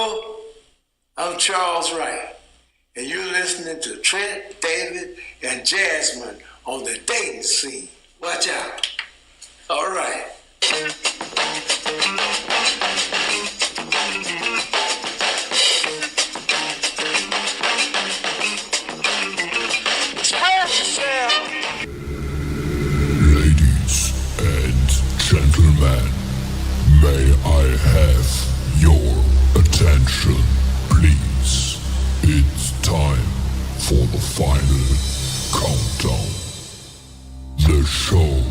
Hello, I'm Charles Wright, and you're listening to Trent, David, and Jasmine on the Dayton scene. Watch out. All right. Express yourself. Ladies and gentlemen, may I have your attention, please? It's time for the final countdown. The show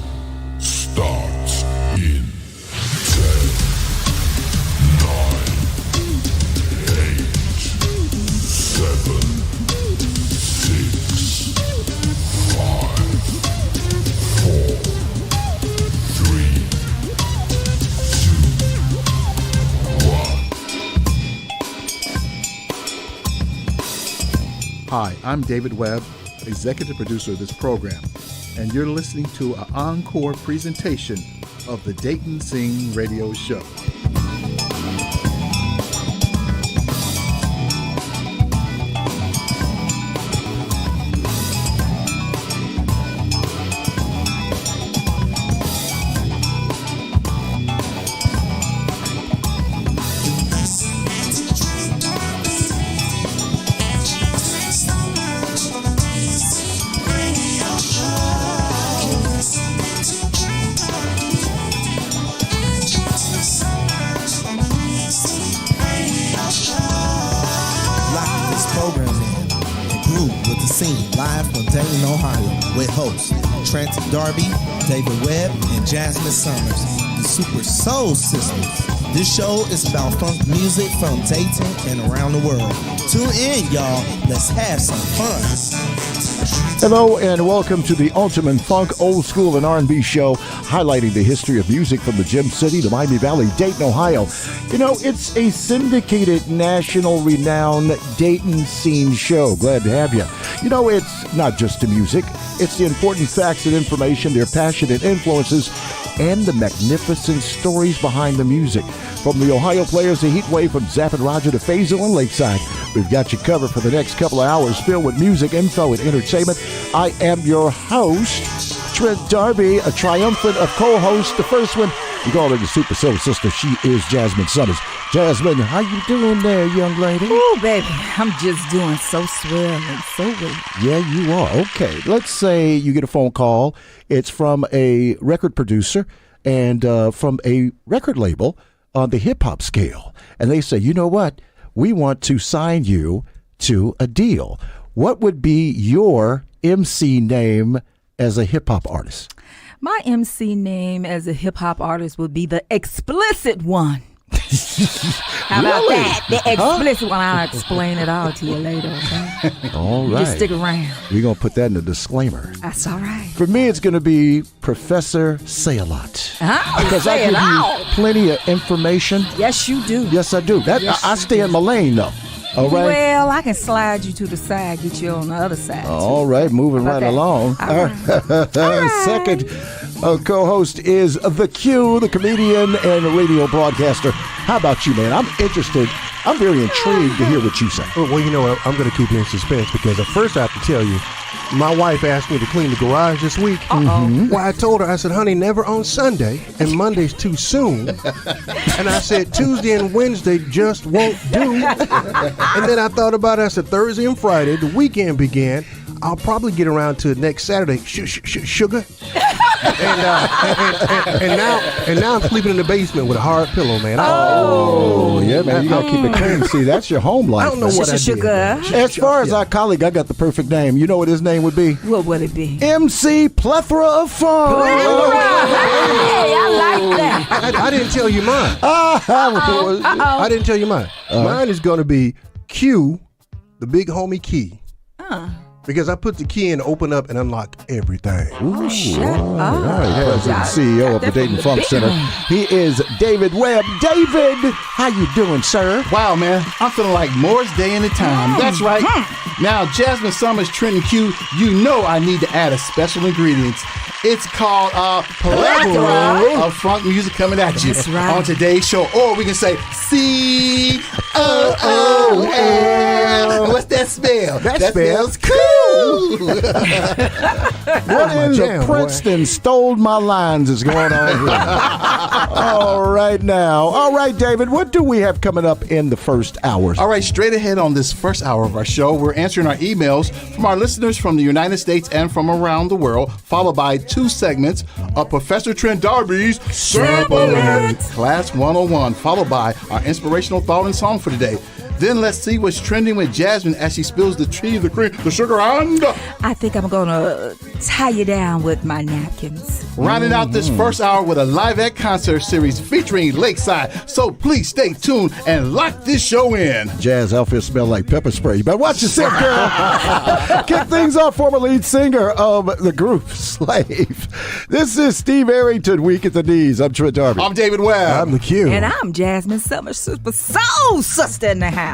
starts in 10, 9, 8, 7, 6, 5, 4, 3, 2, 1. Hi, I'm David Webb, executive producer of this program, and you're listening to an encore presentation of the Dayton Sing Radio Show. Live from Dayton, Ohio, with hosts Trent Darby, David Webb, and Jasmine Summers, the Super Soul Sisters. This show is about funk music from Dayton and around the world. Tune in, y'all. Let's have some fun. Hello and welcome to the Ultimate Funk Old School and R&B show, highlighting the history of music from the Gem City to Miami Valley, Dayton, Ohio. You know, it's a syndicated, national renowned Dayton scene show. Glad to have you. You know, it's not just the music, it's the important facts and information, their passionate influences, and the magnificent stories behind the music. From the Ohio players to Heatwave, from Zapp and Roger to Faisal and Lakeside, we've got you covered for the next couple of hours filled with music, info, and entertainment. I am your host, Trent Darby, a triumphant of co-hosts. The first one, we call her the Super Soul Sister. She is Jasmine Summers. Jasmine, how you doing there, young lady? Oh, baby, I'm just doing so swell and so well. Yeah, you are. Okay, let's say you get a phone call. It's from a record producer and from a record label on the hip-hop scale. And they say, you know what? We want to sign you to a deal. What would be your MC name as a hip-hop artist? My MC name as a hip-hop artist would be the Explicit One. How about that? The explicit one. I'll explain it all to you later. Okay? All right. Just stick around. We're going to put that in the disclaimer. That's all right. For me, it's going to be Professor Say-A-Lot. Because I give you plenty of information. Yes, you do. Yes, I do. I stay in my lane, though. All right. Well, I can slide you to the side, get you on the other side. All right, moving right along. All right. Second co-host is The Q, the comedian and radio broadcaster. How about you, man? I'm interested. I'm very intrigued to hear what you say. Well, you know what? I'm going to keep you in suspense because at first I have to tell you, my wife asked me to clean the garage this week. Well, I told her, I said, honey, never on Sunday, and Monday's too soon. And I said, Tuesday and Wednesday just won't do. And then I thought about it. I said, Thursday and Friday, the weekend began. I'll probably get around to it next Saturday. Sugar. And now I'm sleeping in the basement with a hard pillow, man. Oh, yeah, man. You got to keep it clean. See, that's your home life. I don't know what I did. Sugar. As far as our colleague, I got the perfect name. You know what his name would be? What would it be? MC Plethora of Fun. Hey, I like that. I didn't tell you mine. I didn't tell you mine. Mine is going to be Q, the big homie Key. Because I put the key in to open up and unlock everything. Oh, shut up. All right, President and CEO of the Dayton Funk Center. He is David Webb. David, how you doing, sir? Wow, man. I'm feeling like Moore's Day in the time. That's right. Now, Jasmine Summers, Trent and Q, you know I need to add a special ingredients. It's called plethora of funk music coming at you on today's show. Or we can say, C-O. smell. That smells cool. What in the Princeton stole my lines is going on here? All right now. All right, David, what do we have coming up in the first hour? All right, straight ahead on this first hour of our show, we're answering our emails from our listeners from the United States and from around the world, followed by 2 segments of Professor Trent Darby's Sample It Class 101, followed by our inspirational thought and song for today. Then let's see what's trending with Jasmine as she spills the tea, the cream, the sugar, and... I think I'm going to tie you down with my napkins. Rounding out this first hour with a live at concert series featuring Lakeside. So please stay tuned and lock this show in. Jazz outfit smell like pepper spray. You better watch yourself, girl. Kick things off, former lead singer of the group Slave. This is Steve Arrington, Weak at the Knees. I'm Trent Darby. I'm David Webb. I'm the Q. And I'm Jasmine Summers, Super Soul Sister in the house.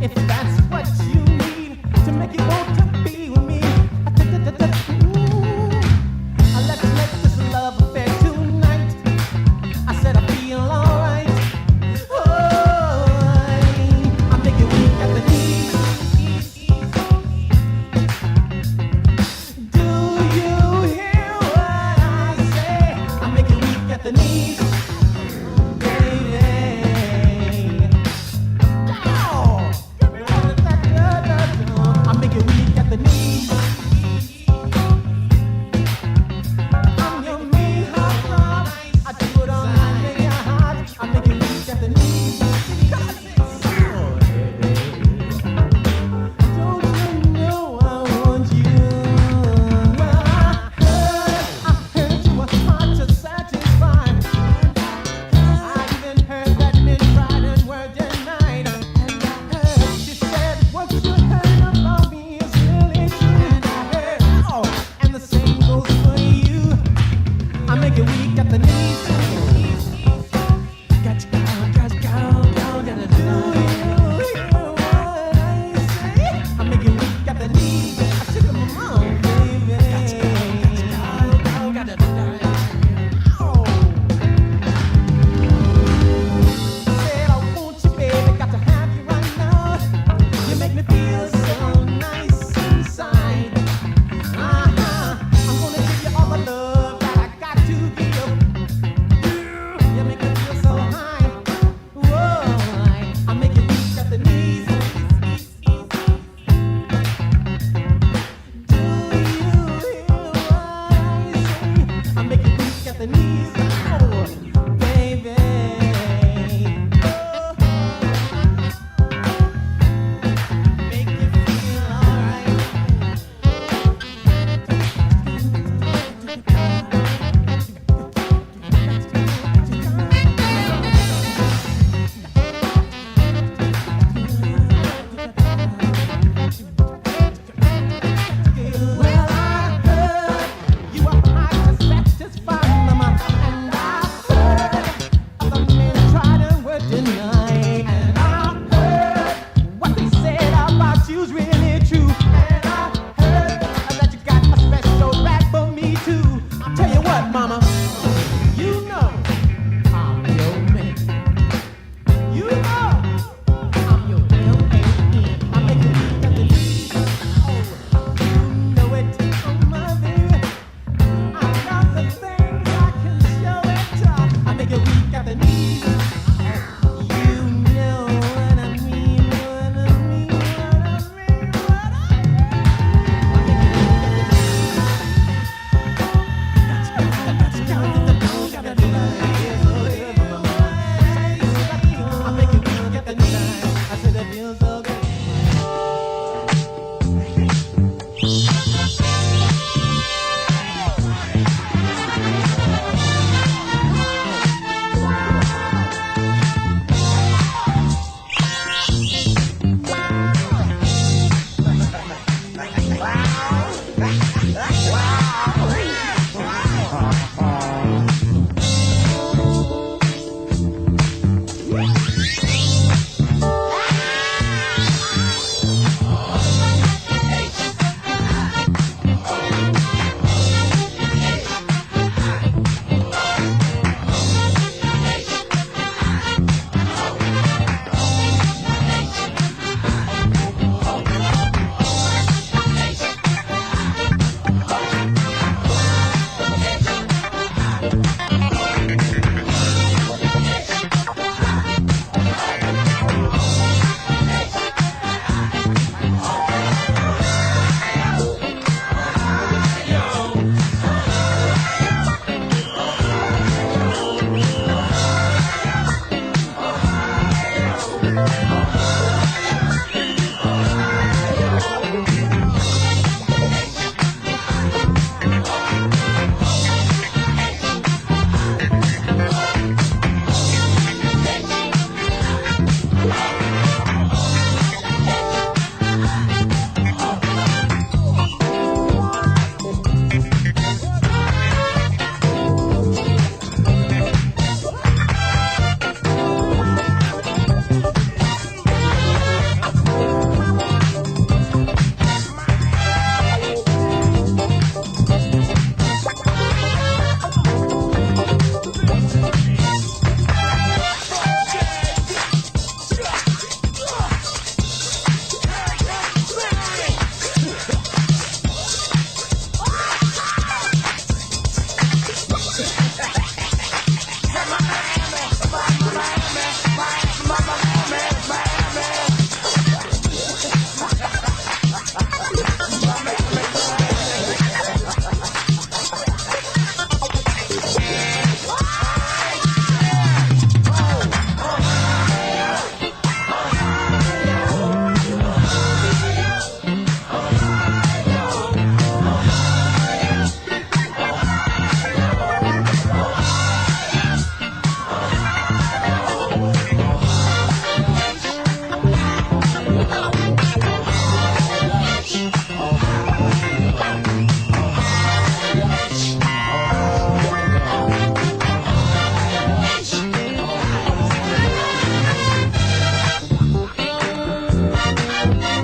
If that's what you need to make you want to be with me,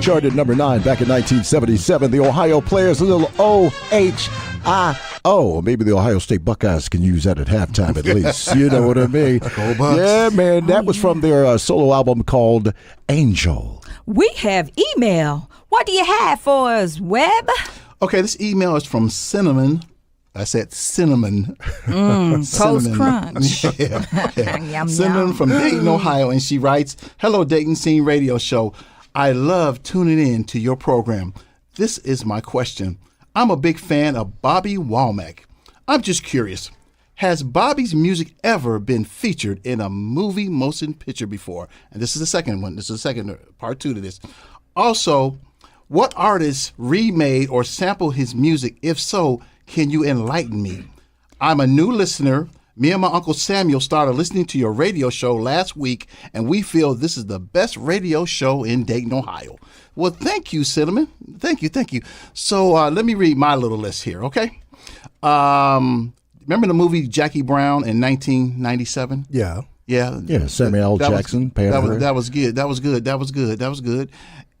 Charted number 9 back in 1977. The Ohio Players, a little O-H-I-O. Maybe the Ohio State Buckeyes can use that at halftime at least. You know what I mean? Go Bucks. Yeah, man. That was from their solo album called Angel. We have email. What do you have for us, Webb? Okay, this email is from Cinnamon. I said cinnamon. Toast Crunch. Yeah. Yum, Cinnamon yum. from Dayton, Ohio, and she writes, "Hello, Dayton Scene Radio Show. I love tuning in to your program. This is my question. I'm a big fan of Bobby Womack. I'm just curious. Has Bobby's music ever been featured in a movie motion picture before?" And this is the second one. This is the second part 2 to this. Also, what artists remade or sampled his music? If so, can you enlighten me? I'm a new listener. Me and my Uncle Samuel started listening to your radio show last week, and we feel this is the best radio show in Dayton, Ohio. Well, thank you, Cinnamon. Thank you. So let me read my little list here, okay? Remember the movie Jackie Brown in 1997? Yeah. Yeah. Yeah, Samuel L. Jackson. That was good.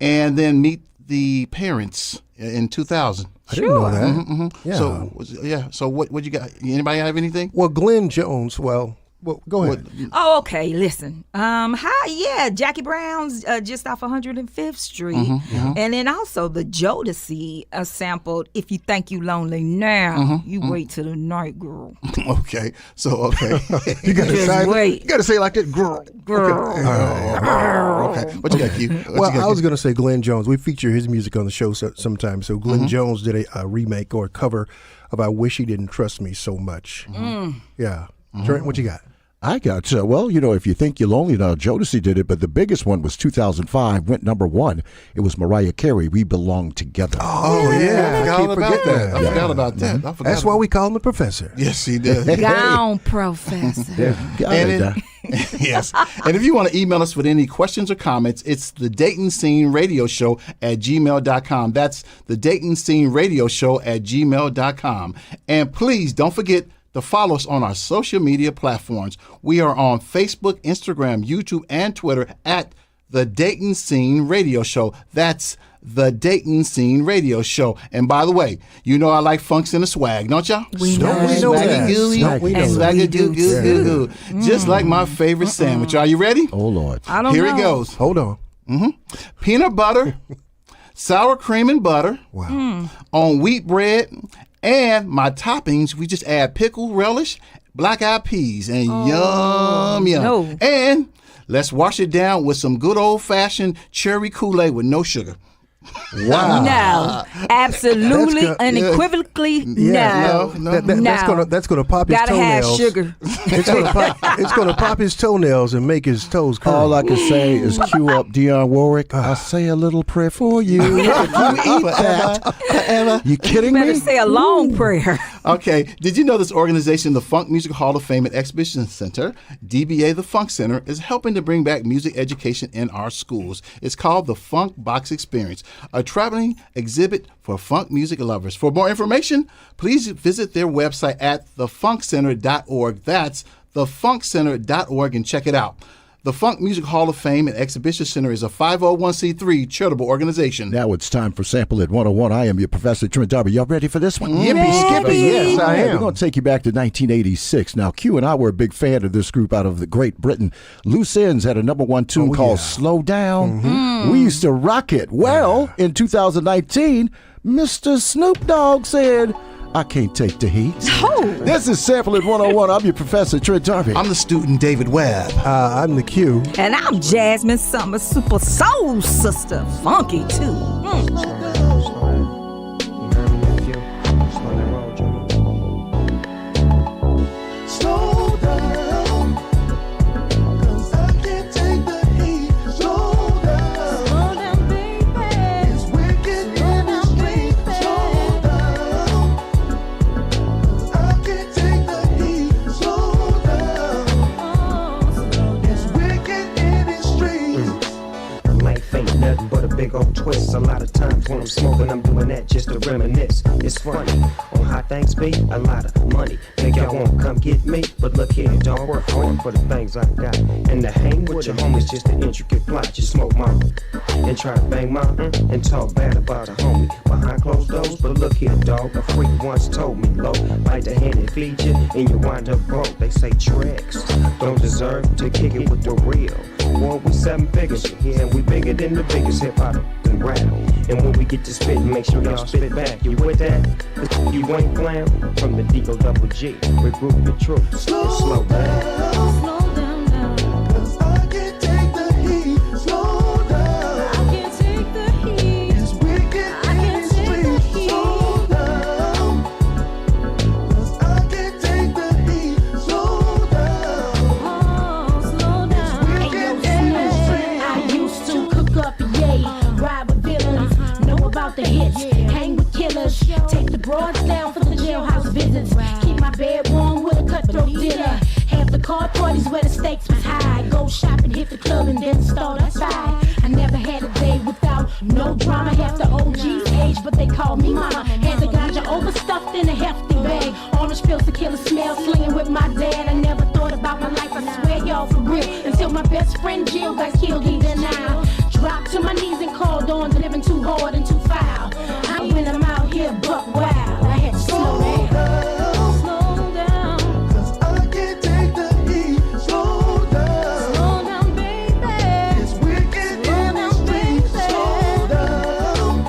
And then Meet the Parents in 2000. I didn't know that. Yeah. So what you got? Anybody have anything? Well, Glenn Jones, go ahead. Oh, okay. Listen. Jackie Brown's just off 105th Street, and then also the Jodeci sampled "If You Think You Lonely Now, You Wait Till the Night, Girl." Okay. So You got Just wait. You got to say it like that, girl. Girl. Okay. What you got, Q? I was going to say Glenn Jones. We feature his music on the show sometimes. So Glenn Jones did a remake or a cover of "I Wish He Didn't Trust Me So Much." Yeah. Trent, what you got? I got well, if you think you're lonely now, Jodeci did it, but the biggest one was 2005, went number 1. It was Mariah Carey, We Belong Together. Oh, yeah. I forgot about that. I forgot about that. That's why we call him the professor. Yes, he did. Gone, Professor. Yes. And if you want to email us with any questions or comments, it's the Dayton Scene Radio Show at gmail.com. That's the Dayton Scene Radio Show at gmail.com. And please don't forget to follow us on our social media platforms. We are on Facebook, Instagram, YouTube, and Twitter at the Dayton Scene Radio Show. That's the Dayton Scene Radio Show. And by the way, I like funk center swag, don't y'all? We know Swaggy gooey, swaggy goo. Just like my favorite sandwich. Are you ready? Oh, Lord. I don't Here know. it goes. Hold on. Peanut butter, sour cream and butter on wheat bread. And my toppings, we just add pickle, relish, black-eyed peas, and yum. No. And let's wash it down with some good old-fashioned cherry Kool-Aid with no sugar. Wow. No, absolutely, That's unequivocally, no. That's gonna pop his Gotta have toenails. sugar. It's gonna pop his toenails and make his toes curl. All I can say is cue up Dionne Warwick. I'll say a little prayer for you. If you eat that. You kidding Better me? say a long prayer. Okay, did you know this organization, the Funk Music Hall of Fame and Exhibition Center, DBA The Funk Center, is helping to bring back music education in our schools? It's called the Funk Box Experience, a traveling exhibit for funk music lovers. For more information, please visit their website at thefunkcenter.org. That's thefunkcenter.org and check it out. The Funk Music Hall of Fame and Exhibition Center is a 501c3 charitable organization. Now it's time for Sample It 101. I am your Professor Trent Darby. Y'all ready for this one? Yippee skippy. Yes, I am. We're going to take you back to 1986. Now, Q and I were a big fan of this group out of the Great Britain. Loose Ends had a number 1 tune called Slow Down. We used to rock it. Well, in 2019, Mr. Snoop Dogg said, I can't take the heat. Oh. This is Sample It 101. I'm your Professor Trent Darby. I'm the student David Webb. I'm the Q. And I'm Jasmine Summers, super soul sister, funky too. Slow down, 'cause I can't take the heat. Slow down, baby. It's wicked in the street. Slow down, 'cause I can't take the heat. Slow down, it's wicked in the street. Life ain't nothing but a big old twist. A lot of times when I'm smoking, I'm doing that just to reminisce. It's funny, on how things be, a lot of money. Think y'all won't come get me, but look here, don't work hard for the things I got. And to hang with your homies just an intricate plot. You smoke mama and try to bang mama and talk bad about a homie behind closed doors. But look here, dog, a freak once told me, low, bite the hand and feed you, and you wind up broke. They say tricks don't deserve to kick it with the real. Boy, we 7 figures here, and we bigger than the biggest hip-hop and rap. And when we get to spit, make sure y'all spit back. You with that? You ain't playing from the D-O-double-G. Regroup your troops. Slow down. Slow down now, 'cause I can't take the heat. Slow down, I can't take the heat. It's wicked in the street. Slow down, 'cause I can't take the heat. Slow down, slow down. It's wicked in the street. I used to cook up, yay, ride with villains, know about the hits, hang with killers, take the broads down for the jailhouse visits, keep my bed warm with a cutthroat dinner, have the card parties where the stakes was high, go shopping, hit the club and then start outside. I never had a day without no drama, half the OG's age, but they call me mama. Had the ganja overstuffed in a hefty bag, orange pills to kill the smell, slinging with my dad. I never thought about my life, I swear y'all for real, until my best friend Jill got killed in denial. Dropped to my knees and called on, living too hard and too foul. When I'm out here buck wild, I had to slow down. Slow down, 'Cause I can't take the heat. Slow down, slow down, baby. it's wicked in the street. Slow down,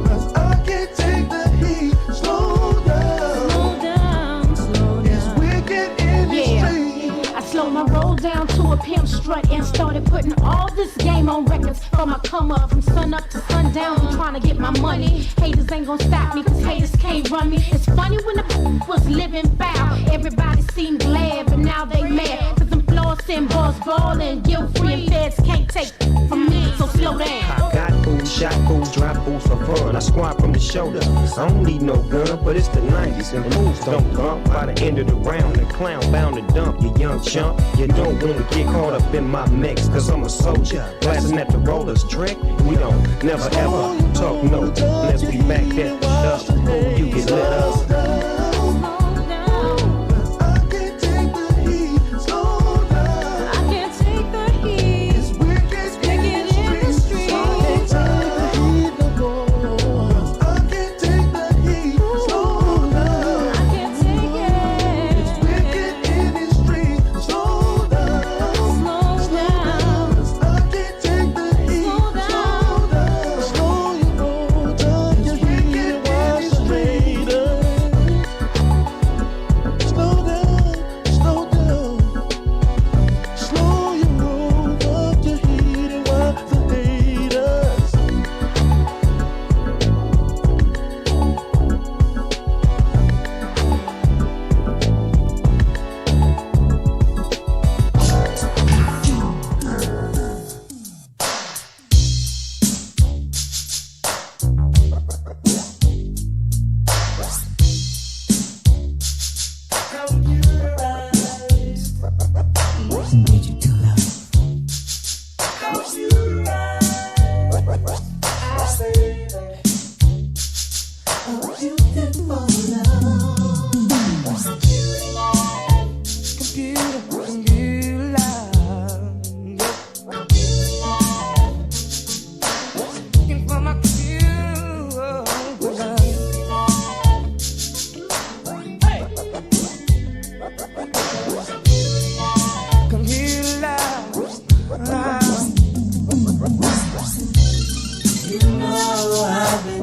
'cause I can't take the heat. Slow down, Slow down, slow down. it's wicked in the street. I slow my roll down to a pimp strut and started putting all this game on records. From my come up, from sun up to sundown, I'm trying to get my money. Haters ain't gonna stop me, cause haters can't run me. It's funny when the was living foul, everybody seemed glad, but now they mad. Cause them flossing, boss ballin', guilt free and feds can't take from me, so slow down. I got food, shot food, drop fools for fun. I squat from the shoulder. I don't need no gun, but it's the 90s and fools don't bump. By the end of the round, the clown bound to dump. You young chump, you don't wanna get caught up in my mix. Cause I'm a soldier, blasting at the rollers trick. We don't never ever talk no, unless we back that up. You get lit up.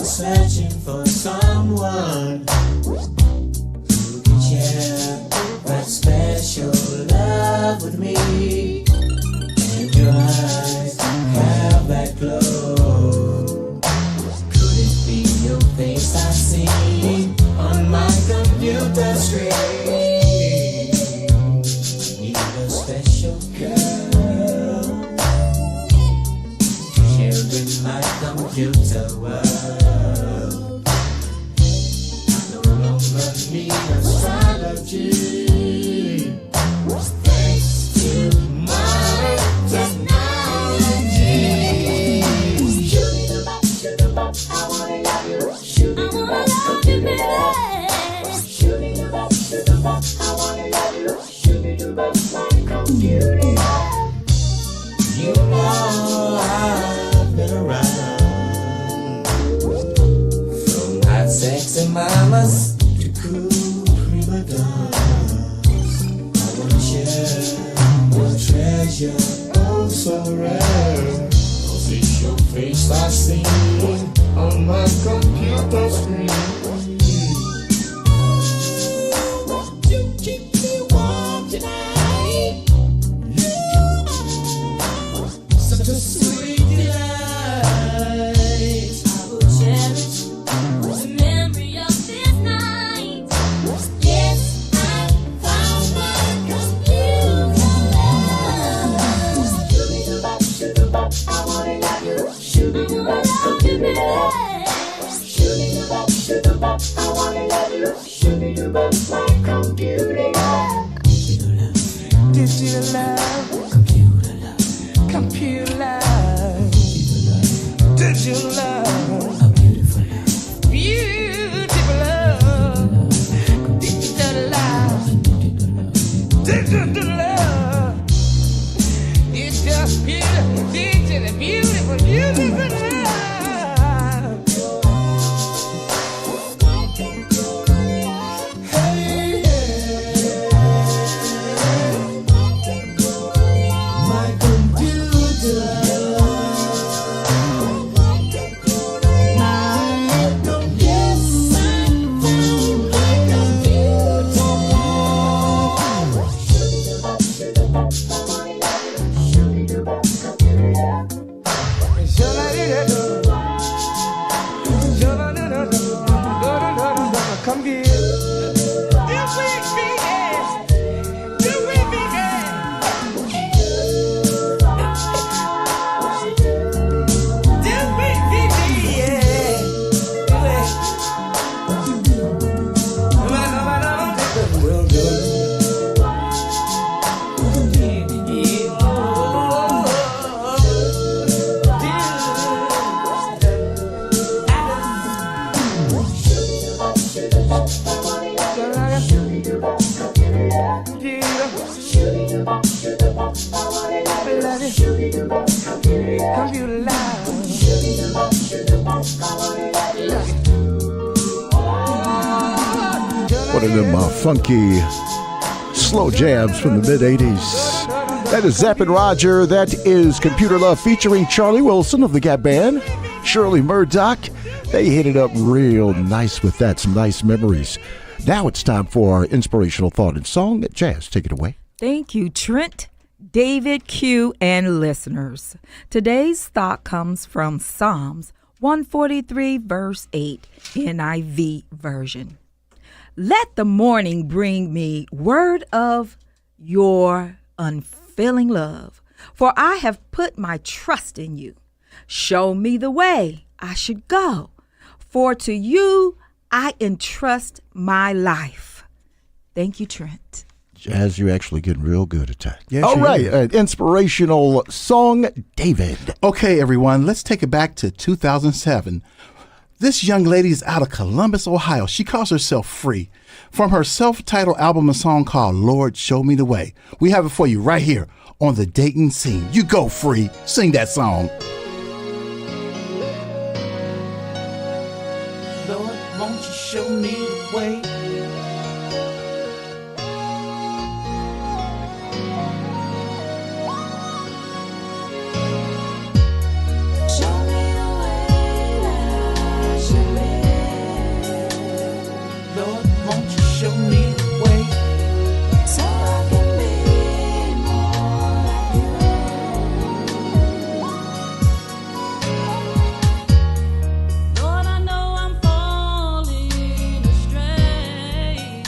Searching for someone who can share that special love with me. And your eyes have that glow. Could it be your face I see on my computer screen? Need a special girl to share with my computer world. Need astrology. Thanks to my technology. Shoot it up, I wanna love you. Shoot it up, baby. Shoot it up, I wanna love you. Shoot it up, my computer. You know I've been around from hot sexy mamas. Treasure, oh so rare. Cause it's your face I see on my computer screen. Won't you keep me warm tonight? Such a sweet delight. I will cherish the memory of this night. Yes, I found my computer. I wanna love you. Shoot it up, baby. Shoot it up, I wanna love you. Shoot it up, my computer. Digital love, computer love, computer love, digital love, a beautiful love, beautiful love, digital love, digital love. It's just beautiful, digital, beautiful, beautiful love. Hey. One of them funky slow jams from the mid-'80s. That is Zapp and Roger. That is Computer Love featuring Charlie Wilson of the Gap Band, Shirley Murdoch. They hit it up real nice with that. Some nice memories. Now it's time for our inspirational thought and song. Jazz, take it away. Thank you, Trent, David, Q, and listeners. Today's thought comes from Psalms 143, verse 8, NIV version. Let the morning bring me word of your unfailing love, for I have put my trust in you. Show me the way I should go, for to you I entrust my life. Thank you, Trent. Jazz, you're actually getting real good at that. Yes, All you right, are. inspirational song, David. Okay, everyone, let's take it back to 2007. This young lady is out of Columbus, Ohio. She calls herself Free. From her self-titled album, a song called Lord, Show Me the Way. We have it for you right here on the Dayton Scene. You go, Free. Sing that song. Lord, won't you show me the way? Show me the way that I should be. Lord, won't you show me the way? So I can be more like you. Lord, I know I'm falling astray.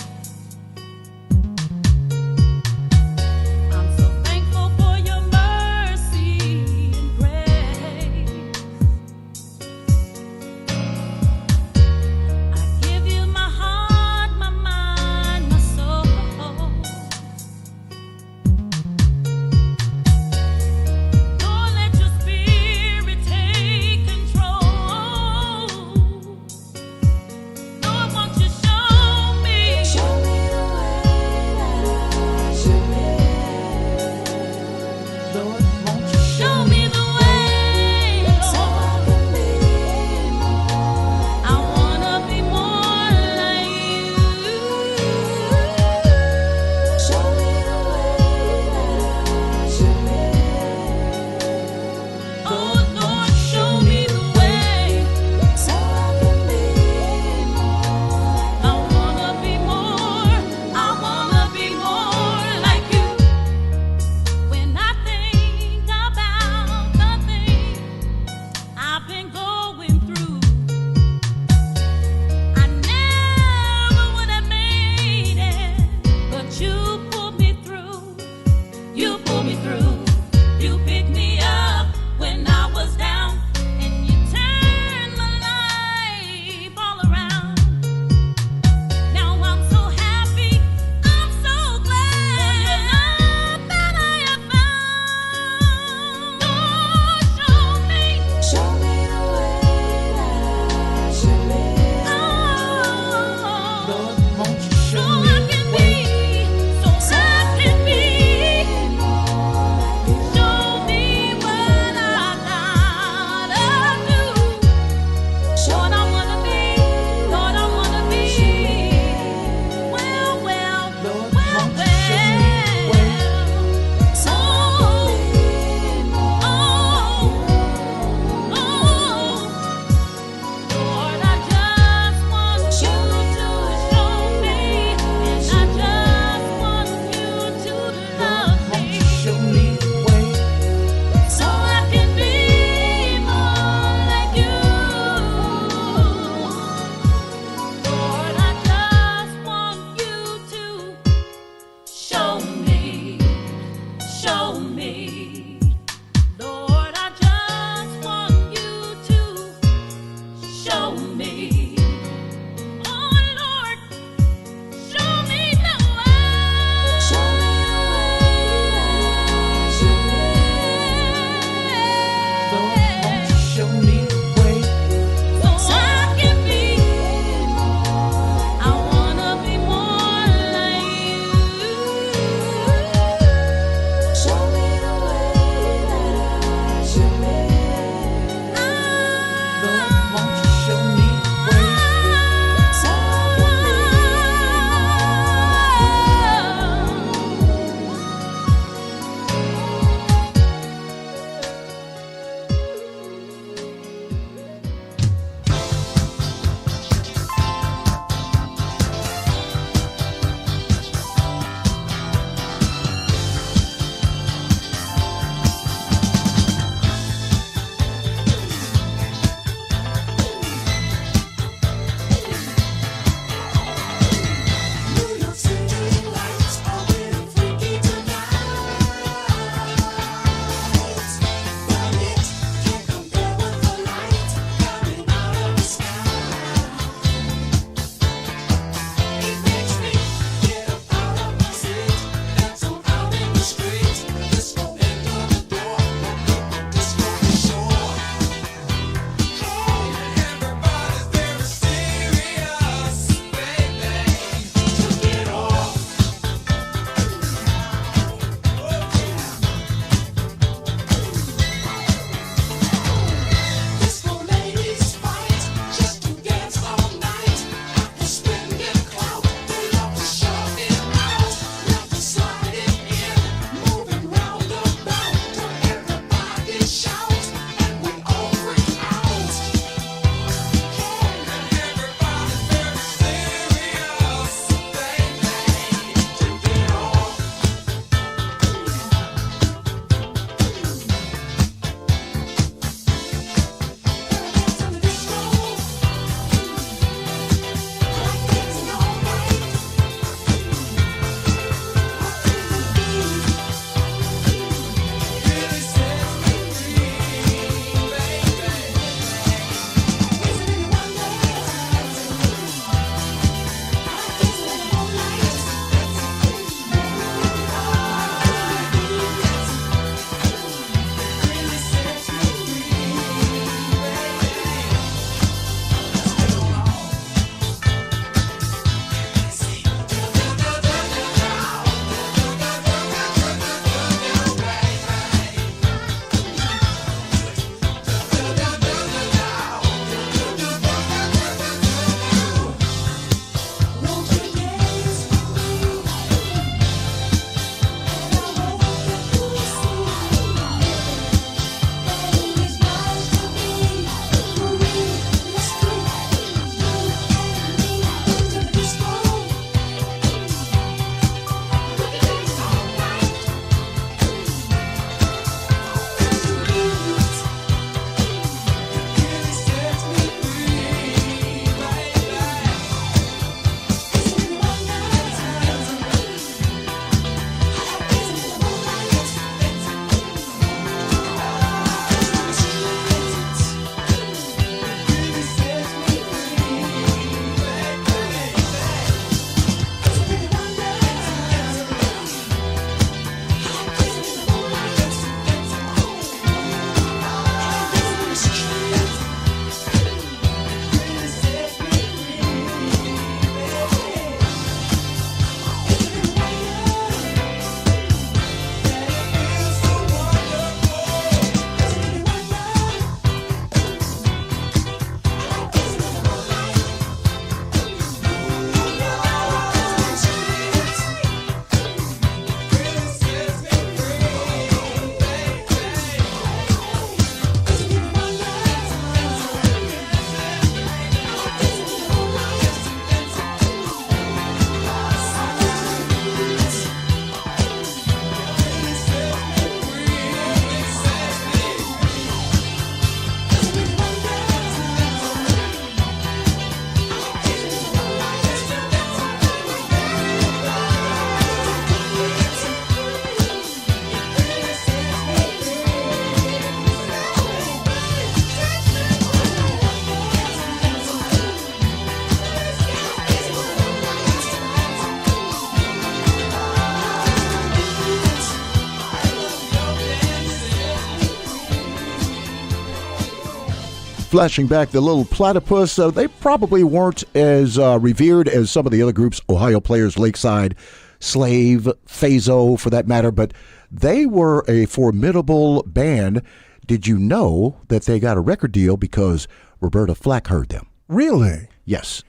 flashing back the little platypus. They probably weren't as revered as some of the other groups, Ohio Players, Lakeside, Slave, Phaso, for that matter, but they were a formidable band. Did you know that they got a record deal because Roberta Flack heard them? Really? Yes.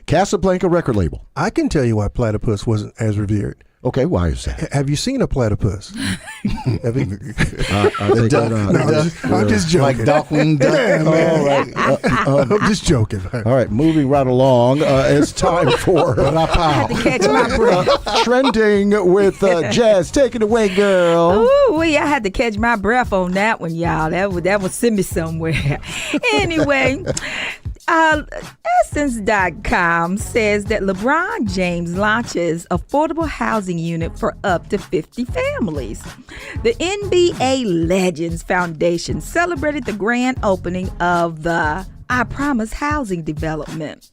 Casablanca record label. I can tell you why platypus wasn't as revered. Okay, why is that? Have you seen a platypus? Have you? I'm just joking. Like Darkwing Duck. Yeah, man. I'm just joking. All right, moving right along. It's time for I had to catch my breath. Trending with Jazz. Take it away, girl. Ooh, I had to catch my breath on that one, y'all. That would send me somewhere. Anyway, Essence.com says that LeBron James launches affordable housing unit for up to 50 families. The NBA Legends Foundation celebrated the grand opening of the I Promise housing development.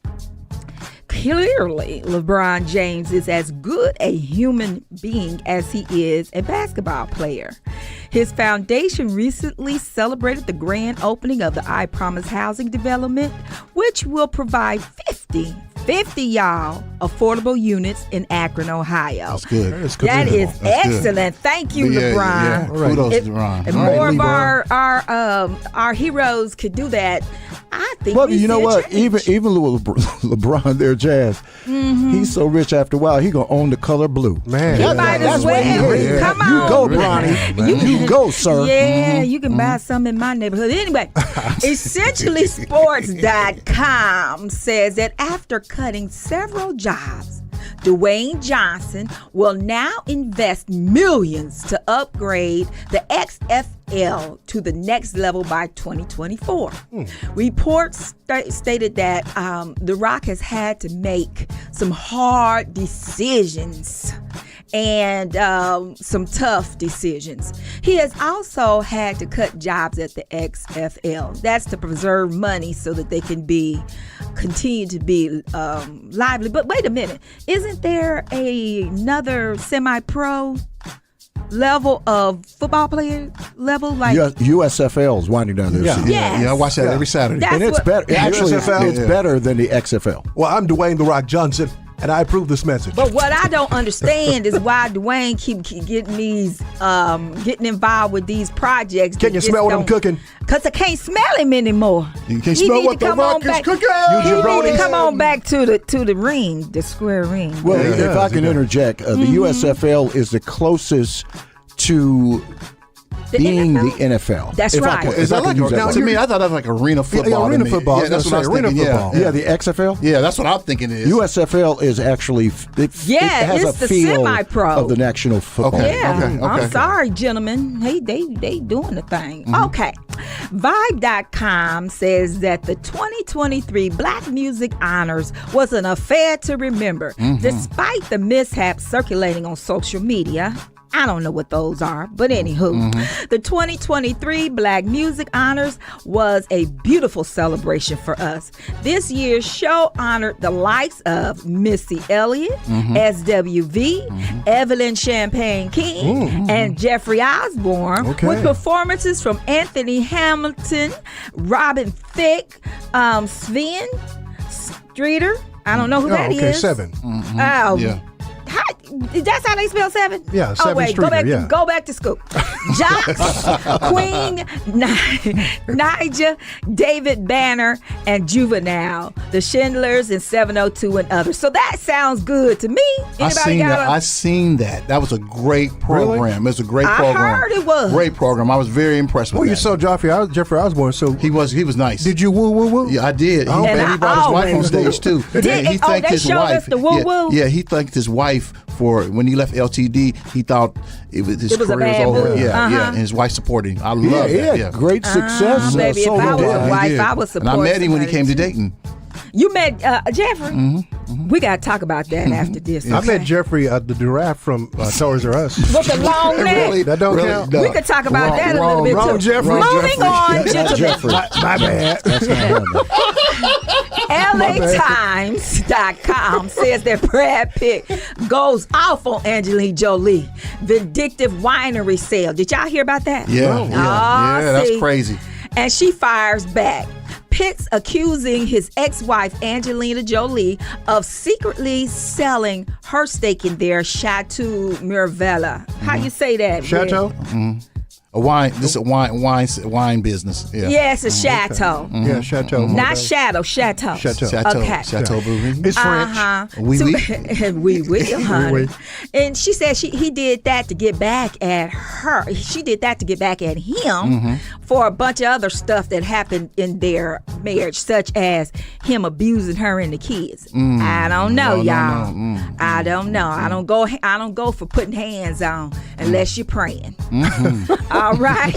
Clearly, LeBron James is as good a human being as he is a basketball player. His foundation recently celebrated the grand opening of the I Promise housing development, which will provide 50 y'all affordable units in Akron, Ohio. That's good. That is excellent. Thank you, LeBron. Yeah. Kudos, LeBron. If more of our heroes could do that, I think. Well, we you know see a what? change. Even LeBron, there, Jazz. He's so rich. After a while, he gonna own the color blue. Man, He might as what he well. is. Come You on. go, Bronny. You go, sir. Yeah, you can buy some in my neighborhood. Anyway, EssentiallySports.com says that after cutting several jobs, Dwayne Johnson will now invest millions to upgrade the XFL to the next level by 2024. Reports stated that The Rock has had to make some hard decisions and some tough decisions. He has also had to cut jobs at the XFL. That's to preserve money so that they can continue to be lively. But wait a minute, isn't there another semi-pro level of football player level? Like USFL is winding down their season. Yes. Yeah, I watch that every Saturday. That's And it's what- better. Actually, it's better than the XFL. Well, I'm Dwayne The Rock Johnson, and I approve this message. But what I don't understand is why Dwayne keep getting getting involved with these projects. Can you smell what I'm cooking? Because I can't smell him anymore. You can't He smell need what to The come on Rock is back. cooking. He need jabroni. to come on back to the ring, the square ring. Well, Yeah, he if does, I he can does. interject, the USFL is the closest to The being NFL? the NFL. That's If I right. can- Is if I that can like use that now, word. to me? I thought that was like arena football. arena to me. football. Yeah, that's I what I was was gonna say, thinking. arena football. Yeah, the XFL. Yeah, that's what I'm thinking it is. USFL is actually it has it's a the feel semi-pro. of the National Football. Okay. Yeah, okay. I'm sorry, gentlemen. Hey, they doing the thing. Okay. Vibe.com says that the 2023 Black Music Honors was an affair to remember. Despite the mishaps circulating on social media, I don't know what those are, but anywho, the 2023 Black Music Honors was a beautiful celebration for us. This year's show honored the likes of Missy Elliott, SWV, Evelyn Champagne King, and Jeffrey Osborne, Okay. with performances from Anthony Hamilton, Robin Thicke, Sven Streeter. I don't know who that is. Okay, 7. Yeah. That's how they spell 7? Yeah, Oh 7 wait, go Streeter, back. yeah. Go back to school. Jox, Queen, Nija, David Banner, and Juvenile, the Schindlers, and 702 and others. So that sounds good to me. I seen that. That was a great program. It was a great I program. heard it was. Great program. I was very impressed with Well, you that. saw Jeffrey Osborne, so He was nice. did you woo woo woo? Yeah, I did. Oh, And He I brought his wife on always stage too. Did And he it? Oh, thanked they his showed wife. us the woo woo? Yeah, he thanked his wife for when he left LTD. He thought his It was a career was bad over. move. Yeah, Uh-huh. and his wife supporting him. I love Yeah, he that. had great success. baby, if so I did was Dad. a He wife, did. I would And I support met him when he somebody came to too. Dayton. You met Jeffrey. We got to talk about that after this. I okay? met Jeffrey, the giraffe from Toys R Us. With the long neck. Really? That don't Really? count. No. We could talk about that a little bit wrong too. Jeffrey. Moving on, Not gentlemen. Jeffrey. My bad. That's not him. LATimes.com says that Brad Pitt goes off on Angelina Jolie. Vindictive winery sale. Did y'all hear about that? Yeah, Oh, yeah, that's see. crazy. And she fires back. pics accusing his ex-wife Angelina Jolie of secretly selling her stake in their Chateau Mirvella. How you say that? Chateau? Red? A wine. This is a wine business. Yeah. Yeah, it's a chateau. Yeah, Chateau. Not shadow, chateau. Chateau. Okay. Chateau Bourbon. It's French. Oui, So- oui. oui, oui, honey. oui. And she said he did that to get back at her. She did that to get back at him for a bunch of other stuff that happened in their marriage, such as him abusing her and the kids. I don't know, y'all. I don't know. I don't go for putting hands on unless you're praying. All right.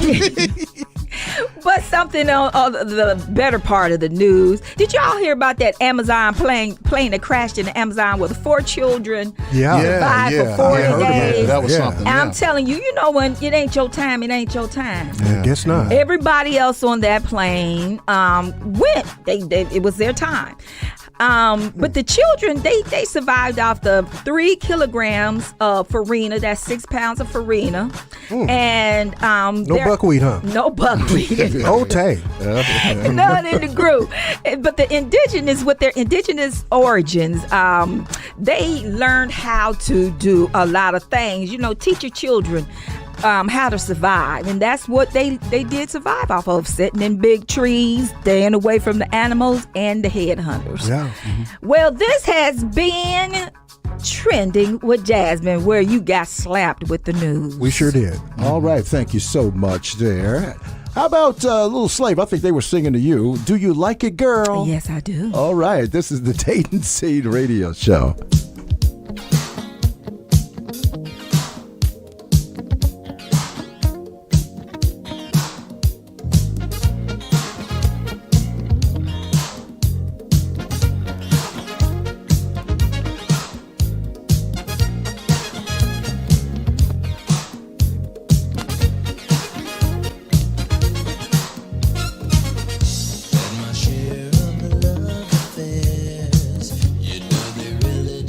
But something on the better part of the news. Did y'all hear about that Amazon plane that crashed in the Amazon with 4 children? Yeah. Survived for 40 I heard about days. it. That was Yeah. something. I'm Yeah. telling you, you know when it ain't your time, it ain't your time. I guess not. Everybody else on that plane went. It was their time. But the children, they survived off the 3 kilograms of farina. That's 6 pounds of farina. And No buckwheat, huh? no buckwheat. Otay. None in the group. But the indigenous, with their indigenous origins, they learned how to do a lot of things. You know, teach your children how to survive. And that's what they did survive off of, sitting in big trees, staying away from the animals and the headhunters. Yeah. Well, this has been trending with Jasmine, where you got slapped with the news. We sure did. All right, thank you so much there. How about Little Slave? I think they were singing to you. Do you like it, girl? Yes, I do. All right, this is the Dayton Scene Radio Show. My share of the love affairs, you know they really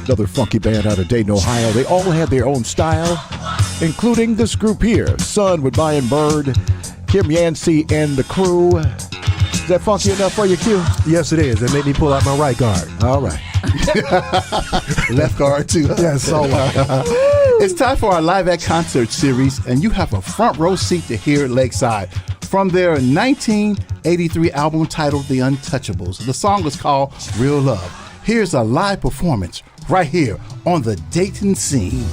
Another funky band out of Dayton, Ohio. They all had their own style, including this group here, Sun with Brian Bird, Kim Yancey and the crew. Is that funky enough for you, Q? Yes, it is. It made me pull out my right guard. All right. Left guard, too. Yeah, solo. It's time for our Live at Concert series, and you have a front row seat to hear Lakeside. From their 1983 album titled The Untouchables, the song is called Real Love. Here's a live performance right here on the Dayton Scene.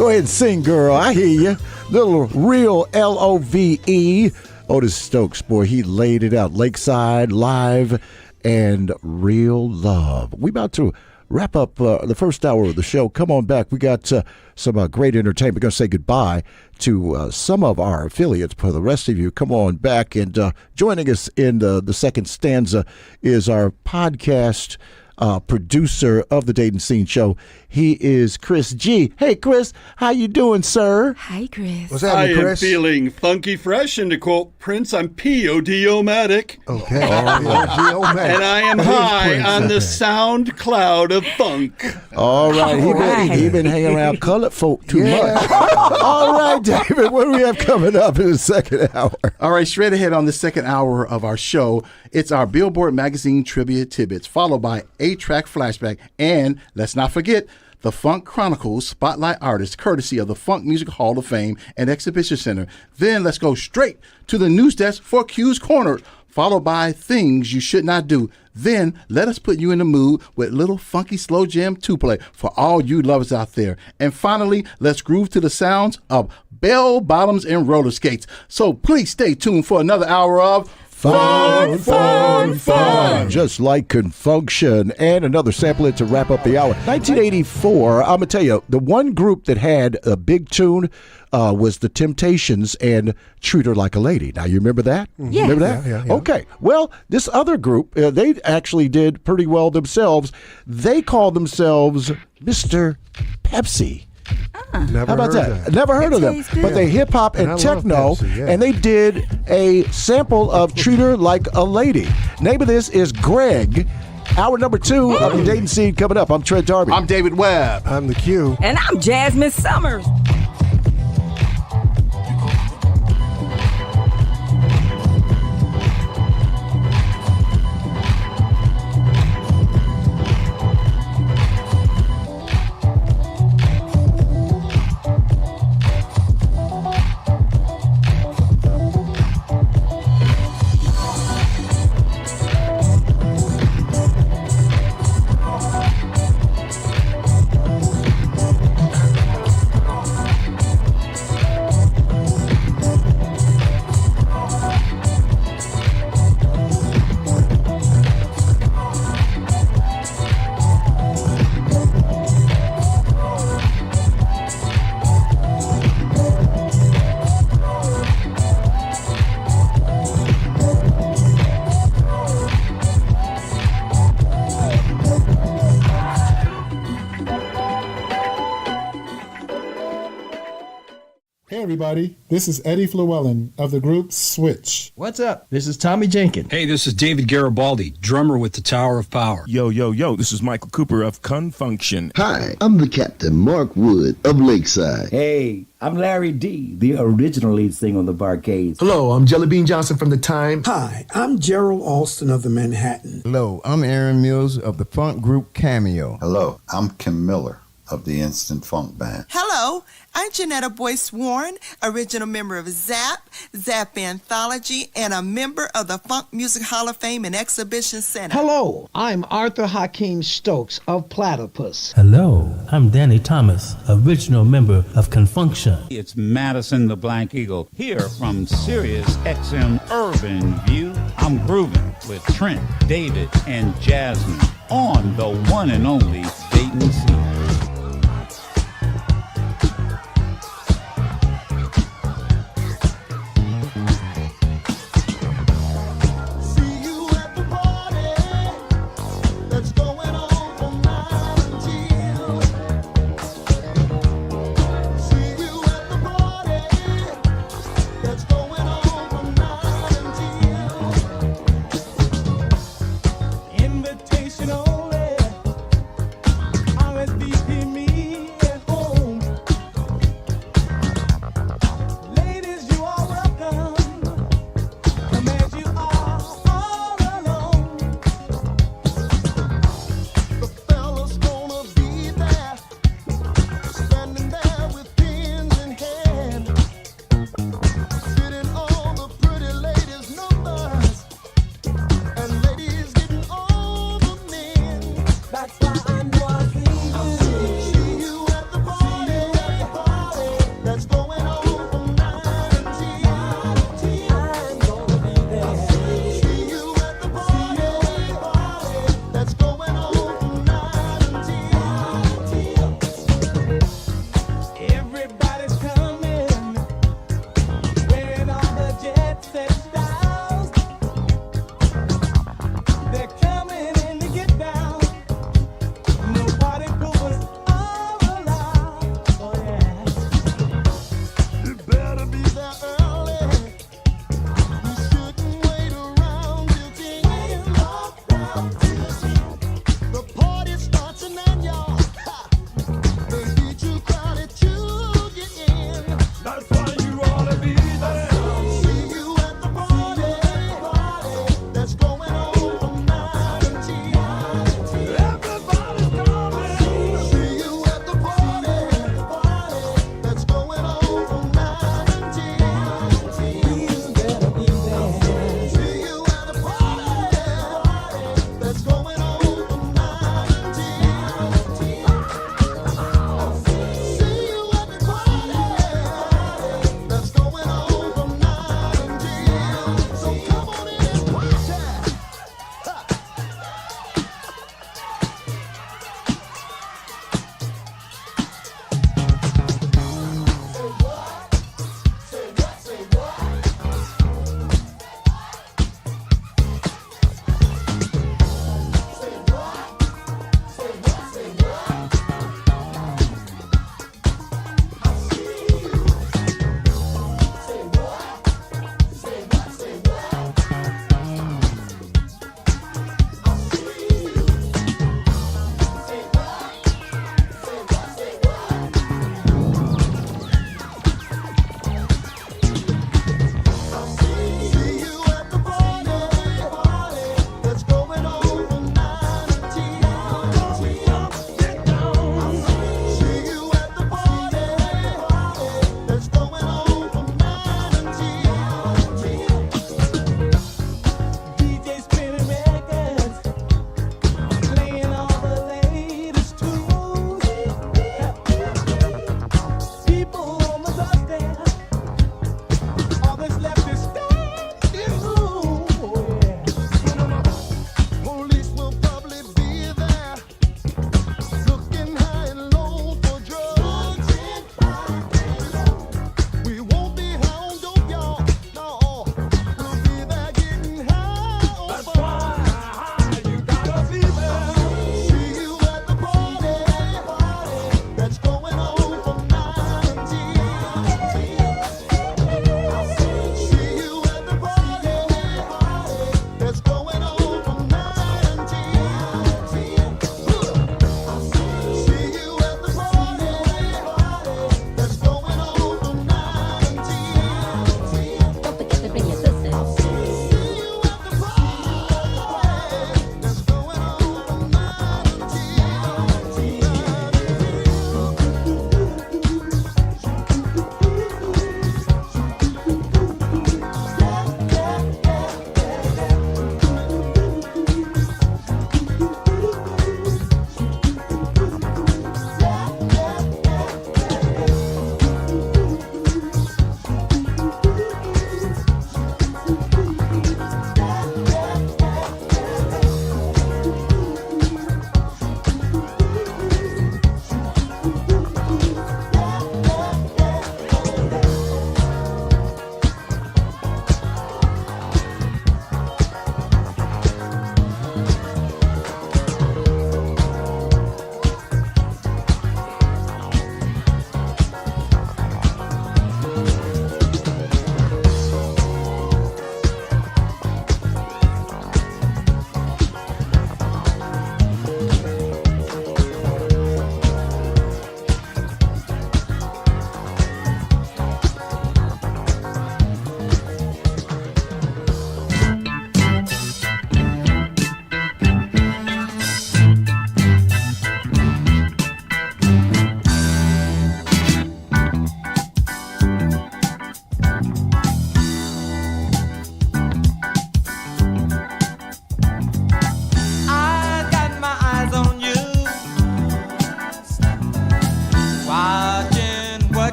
Go ahead and sing, girl. I hear you. Little Real Love. Otis Stokes, boy, he laid it out. Lakeside, Live, and Real Love. We about to wrap up the first hour of the show. Come on back. We got some great entertainment. We're going to say goodbye to some of our affiliates. For the rest of you, come on back. And joining us in the second stanza is our podcast producer of the Dayton Scene Show. He is Chris G. Hey, Chris, how you doing, sir? Hi, Chris. What's I happening, am Chris? feeling funky fresh, and to quote Prince, I'm P-O-D-O-matic. Okay. And I am high on the sound cloud of funk. All right. He been hanging around colored folk too much. All right, David, what do we have coming up in the second hour? All right, straight ahead on the second hour of our show, it's our Billboard Magazine Trivia Tidbits, followed by 8-track flashback, and let's not forget the Funk Chronicles Spotlight Artist, courtesy of the Funk Music Hall of Fame and Exhibition Center. Then let's go straight to the news desk for Q's Corner, followed by Things You Should Not Do. Then let us put you in the mood with little funky slow jam 2-play for all you lovers out there. And finally, let's groove to the sounds of bell bottoms and roller skates. So please stay tuned for another hour of Fun. Just like Confunction. And another sample to wrap up the hour. 1984, I'm going to tell you, the one group that had a big tune was the Temptations and Treat Her Like a Lady. Now, you remember that? Yeah. Remember that? Yeah. Okay. Well, this other group, they actually did pretty well themselves. They called themselves Mr. Pepsi. Never How about heard that? Never heard of them. tastes good. But they hip hop and I love techno, Pepsi, yeah. and they did a sample of Treat Her Like a Lady. Name of this is Greg. Hour number 2 of the Dayton Scene coming up. I'm Trent Darby. I'm David Webb. I'm the Q. And I'm Jasmine Summers. Hey everybody, this is Eddie Llewellyn of the group Switch. What's up? This is Tommy Jenkins. Hey, this is David Garibaldi, drummer with the Tower of Power. Yo, this is Michael Cooper of Confunction. Hi, I'm the captain, Mark Wood of Lakeside. Hey, I'm Larry D., the original lead singer on the Barcades. Hello, I'm Jelly Bean Johnson from The Time. Hi, I'm Gerald Alston of the Manhattan. Hello, I'm Aaron Mills of the funk group Cameo. Hello, I'm Kim Miller of the Instant Funk Band. Hello, I'm Janetta Boyce Warren, original member of Zap Anthology, and a member of the Funk Music Hall of Fame and Exhibition Center. Hello, I'm Arthur Hakeem Stokes of Platypus. Hello, I'm Danny Thomas, original member of Confunction. It's Madison the Blank Eagle, here from Sirius XM Urban View. I'm grooving with Trent, David, and Jasmine on the one and only Dayton Scene.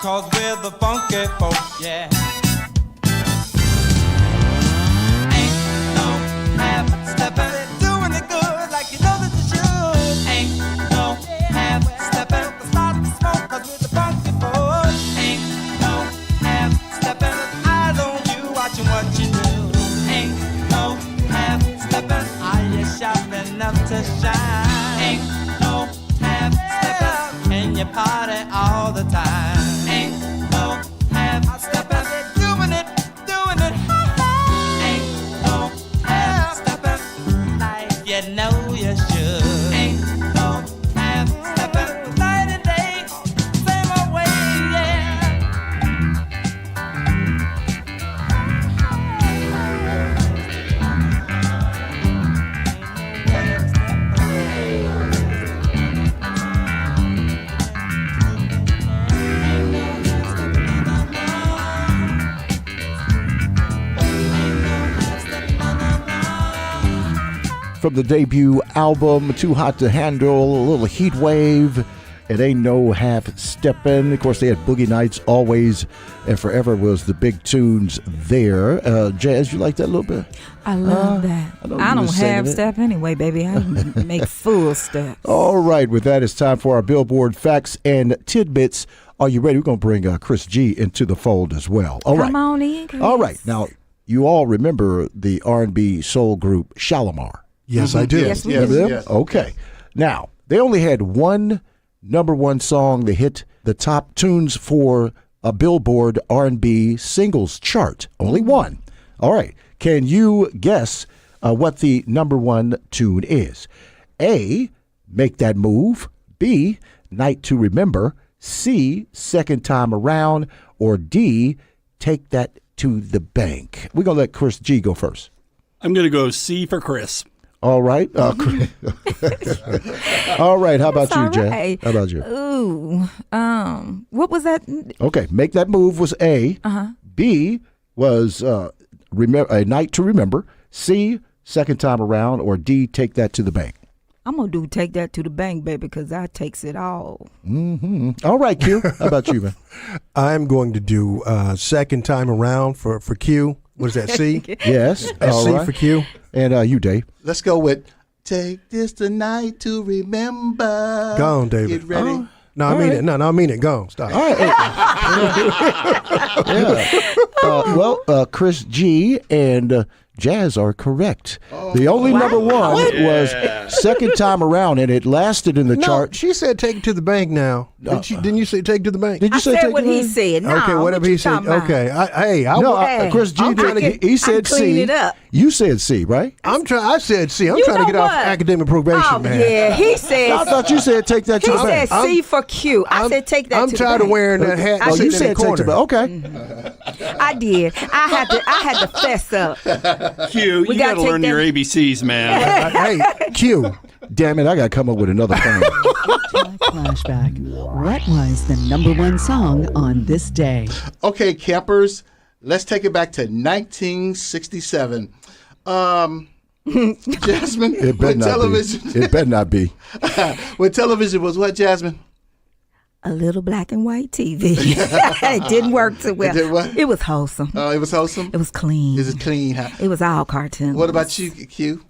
'cause we're the funky folk, yeah. Ain't no half stepping, doing it good like you know that you should. Ain't no half stepping, start to smoke 'cause we're the funky folk. Ain't no half stepping, eyes on you, watching what you do. Ain't no half stepping, are you sharp enough to shine? Ain't no half stepping, and you party all the time. Ain't no half stepping, doing it, ain't no half stepping, like you know you should. Ain't no half stepping, night and day, same old way, yeah. From the debut album, Too Hot to Handle, a little Heat Wave, It Ain't No Half Steppin'. Of course, they had Boogie Nights, Always and Forever was the big tunes there. Jazz, you like that a little bit? I love that. I don't half step anyway, baby. I make full steps. All right, with that, it's time for our Billboard Facts and Tidbits. Are you ready? We're going to bring Chris G into the fold as well. All right. Come on in, Chris. All right. Now, you all remember the R&B soul group Shalimar. Yes, I do. Yes, we do. Yes. Okay. Now, they only had one number one song that hit the top tunes for a Billboard R&B singles chart. Only one. All right. Can you guess what the number one tune is? A, Make That Move. B, Night to Remember. C, Second Time Around. Or D, Take That to the Bank. We're going to let Chris G go first. I'm going to go C for Chris. All right. All right. How about you, Jen? Right. How about you? Ooh. What was that? Okay. Make That Move was A. B was A Night to Remember. C, Second Time Around. Or D, Take That to the Bank. I'm going to do Take That to the Bank, baby, because that takes it all. Mm-hmm. All right, Q. How about you, man? I'm going to do Second Time Around for Q. What is that, C? Yes. That's All C right. for Q. And you, Dave. Let's go with Take This Tonight to Remember. Go on, David. Get ready. Oh. No, I mean it. No, I mean it. Go on. Stop. All right. Yeah. Chris G and Jazz are correct. The only number one was Second Time Around, and it lasted in the chart. She said take it to the bank now. Didn't you say take it to the bank? Did you say I said take what it to the he bank? said. No, Okay, whatever he said. Okay. Chris G did. He said clean C. it up. You said C, right? I said C. I'm You trying to know get off what? academic probation, Oh, man. yeah. He said. I thought you said take that to He the bank. said C for Q. I said take that to the bank. I'm tired of wearing that hat. Oh, you sitting in said the take to the corner. bank. Okay. I did. I had to fess up. Q, We you gotta got to learn take your that- ABCs, man. Hey, Q. Damn it, I got to come up with another plan. Flashback. What was the number one song on this day? Okay, campers, let's take it back to 1967. Jasmine, It better when not television, be. It better not be. when television was what, Jasmine? A little black and white TV. It didn't work too well. It did what? It was wholesome. Oh, it was wholesome? It was clean. Is it clean? Huh? It was all cartoons. What about you, Q?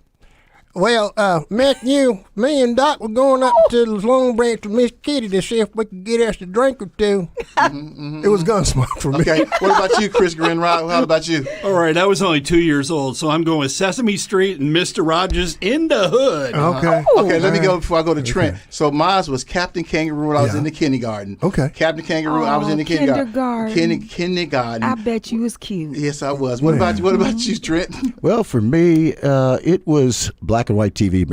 Well, me and Doc were going up to the Long Branch with Miss Kitty to see if we could get us a drink or two. It was Gunsmoke for me. Okay. What about you, Chris Grinrod? How about you? All right, I was only 2 years old, so I'm going with Sesame Street and Mr. Rogers in the Hood. Okay. Okay, let me go before I go to Trent. So mine was Captain Kangaroo when I was in the kindergarten. Okay. Captain Kangaroo, I was in the kindergarten. Kindergarten. Kindergarten. I bet you was cute. Yes, I was. What about you? What about you, Trent? Well, for me, it was black and white TV,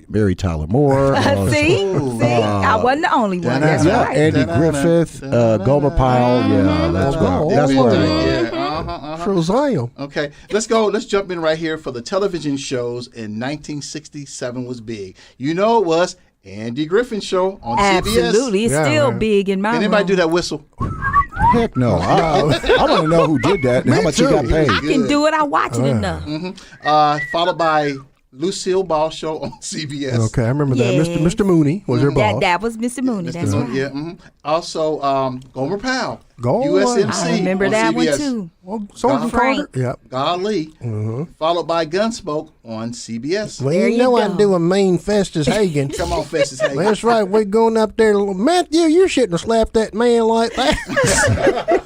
Mary Tyler Moore. See? I wasn't the only one. That's right. Andy Griffith, Gomer Pyle. Yeah, that's where Zion. Okay, let's go. Let's jump in right here for the television shows in 1967 was big. You know it was Andy Griffin Show on CBS. Absolutely. It's still big in my Can anybody room. do that whistle? Heck no. I want to know who did that and how much he got paid. I can do it. I watch it enough. Followed by Lucille Ball Show on CBS. Okay, I remember that. Yes. Mr. Mooney was her boss. That was Mr. Mooney. That's right. Yeah. Also, Gomer Pyle. Go USMC. I remember on that CBS. one too. Well, Sergeant Carter. Yep. Golly. Followed by Gunsmoke on CBS. Well, There you know you I go. do a mean Festus Hagen. Come on, Festus Hagen. That's right. We're going up there. Matthew, you shouldn't have slapped that man like that.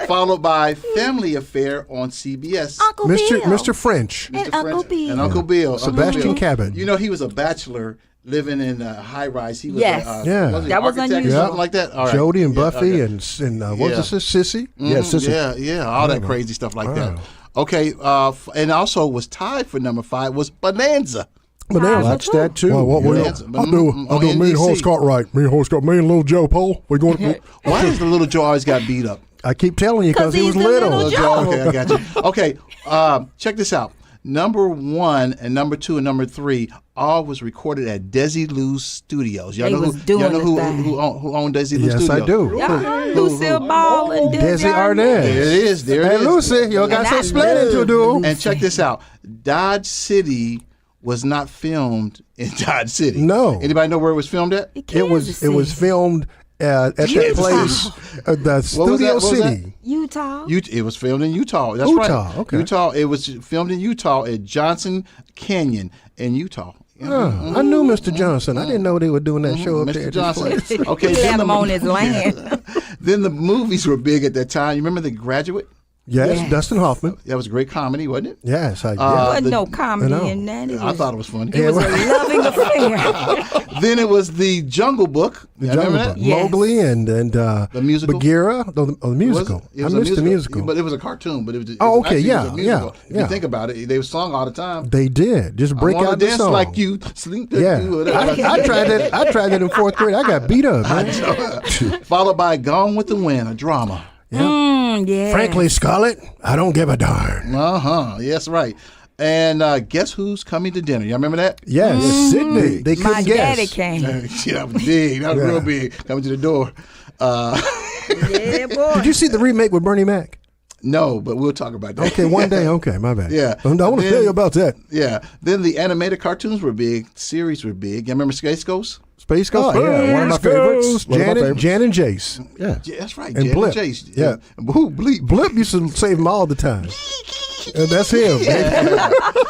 Followed by Family Affair on CBS. Uncle Bill. Mr. French. And Uncle Bill. And Uncle Bill. Sebastian Uncle Bill. Cabot. You know, he was a bachelor living in a high rise. He was Yes. was he That was architect or unusual. something like that. All right. Jody and Yeah, Buffy okay. and what's this, Sissy? Mhm, Yeah, Sissy. Yeah, all that crazy stuff like that. Okay, and also was tied for number 5 was Bonanza. But now Watch that too. Well, what Bonanza. I'll do On me and NBC. Horace Cartwright. Me and Horace Cartwright. Me and little Joe Pole. We're going to. Why does the little Joe always got beat up? I keep telling you because he was he's the little. little Joe. Okay, I got you. Okay, check this out. Number 1 and number 2 and number 3 all was recorded at Desi Lou's Studios. Y'all They know was who? doing Y'all know the who thing. who owned Desi Lou's Yes, Studios? I do. Yeah. Lucille Ball and Desi Arnaz. There it is. There it Hey, is. Lucy, you got some splitting to do. And check this out. Dodge City was not filmed in Dodge City. No. Anybody know where it was filmed at? It was filmed at that place, the Studio What was that? City. Utah. It was filmed in Utah. That's Utah, right. okay. Utah. It was filmed in Utah at Johnson Canyon in Utah. I knew Mr. Johnson. I didn't know they were doing that show up there. Mr. at this Johnson. place. Okay, He then had him on his land. Then the movies were big at that time. You remember The Graduate? Yes, Dustin Hoffman. That was a great comedy, wasn't it? Yes, There yeah. wasn't no I know. comedy in that. I thought it was funny. It was a loving affair. Then it was The Jungle Book. The You Jungle remember Book. that? Yes. Mowgli and The musical? Bagheera, the musical. It I was a missed the musical. But it was a cartoon. But it was. Oh, okay, actually, yeah, it was a musical. yeah, If yeah. you think about it, they were sung all the time. They did. Just break I wanna out the dance song. like you, sleep like Yeah, you. I tried that. I tried that in 4th grade. I got beat up, man. Followed by Gone with the Wind, a drama. Yeah. Frankly, Scarlett, I don't give a darn. Yes, right. And guess who's coming to dinner? Y'all remember that? Yes, Sydney. They couldn't My guess. daddy came. Yeah, that was big. That was real big. Coming to the door. Yeah, boy. Did you see the remake with Bernie Mac? No, but we'll talk about that. Okay, one day. Okay, my bad. Yeah. I want to Then- tell you about that. Yeah. Then the animated cartoons were big. Series were big. You remember Space Ghost? Space Ghost. yeah, one of my favorites. One of my favorites. Jan and Jace. Yeah. Yeah, that's right. And Jan Blip. Chase. Yeah. Who? Bleep. Blip used to save him all the time. And that's him. baby.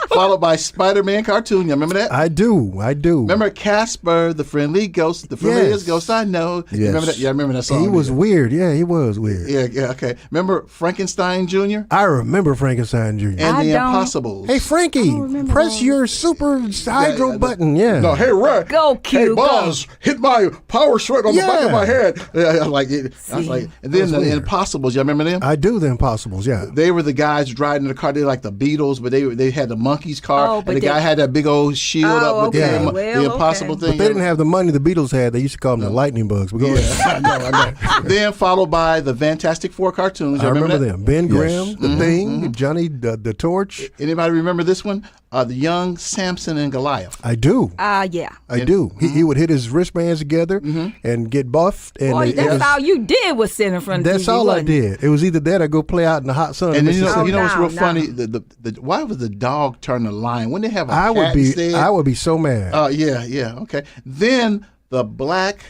Followed by Spider-Man cartoon. You remember that? I do. Remember Casper, the friendly ghost, the friendliest Yes. ghost I know. You Yes. remember that? Yeah, I remember that song. He was weird. Yeah, he was weird. Yeah, okay. Remember Frankenstein Jr. I remember Frankenstein Jr. and I the don't. Impossibles? Hey, Frankie, press your super hydro button. Yeah. No, hey, Red. Go, Q, Hey, go. Buzz, hit my power sword on the back of Yeah. my head. Yeah, I like it. I was like, and then That the was weird. Impossibles. You remember them? I do the Impossibles. Yeah. They were the guys driving the car. They were like the Beatles, but they had the monkey's car, Oh, and but the guy they- had that big old shield Oh, up with okay. the, Well, the Impossible okay. thing. But they didn't have the money the Beatles had. They used to call them the lightning bugs. But go ahead. Yeah, I know. Then followed by the Fantastic Four cartoons. You I remember that? them. Ben Yes. Grimm, The Thing, Johnny the Torch. Anybody remember this one? The young Samson and Goliath. I do. Yeah. I do. He would hit his wristbands together and get buffed. And Boy, it that's was- all you did was sit in front of that's TV, all I wasn't it? did. It was either that or go play out in the hot sun. And in then, you Mississippi. know what's real no. funny? The why was the dog turn the lion? Wouldn't they have a I cat would be. instead? I would be so mad. Yeah, okay. Then the black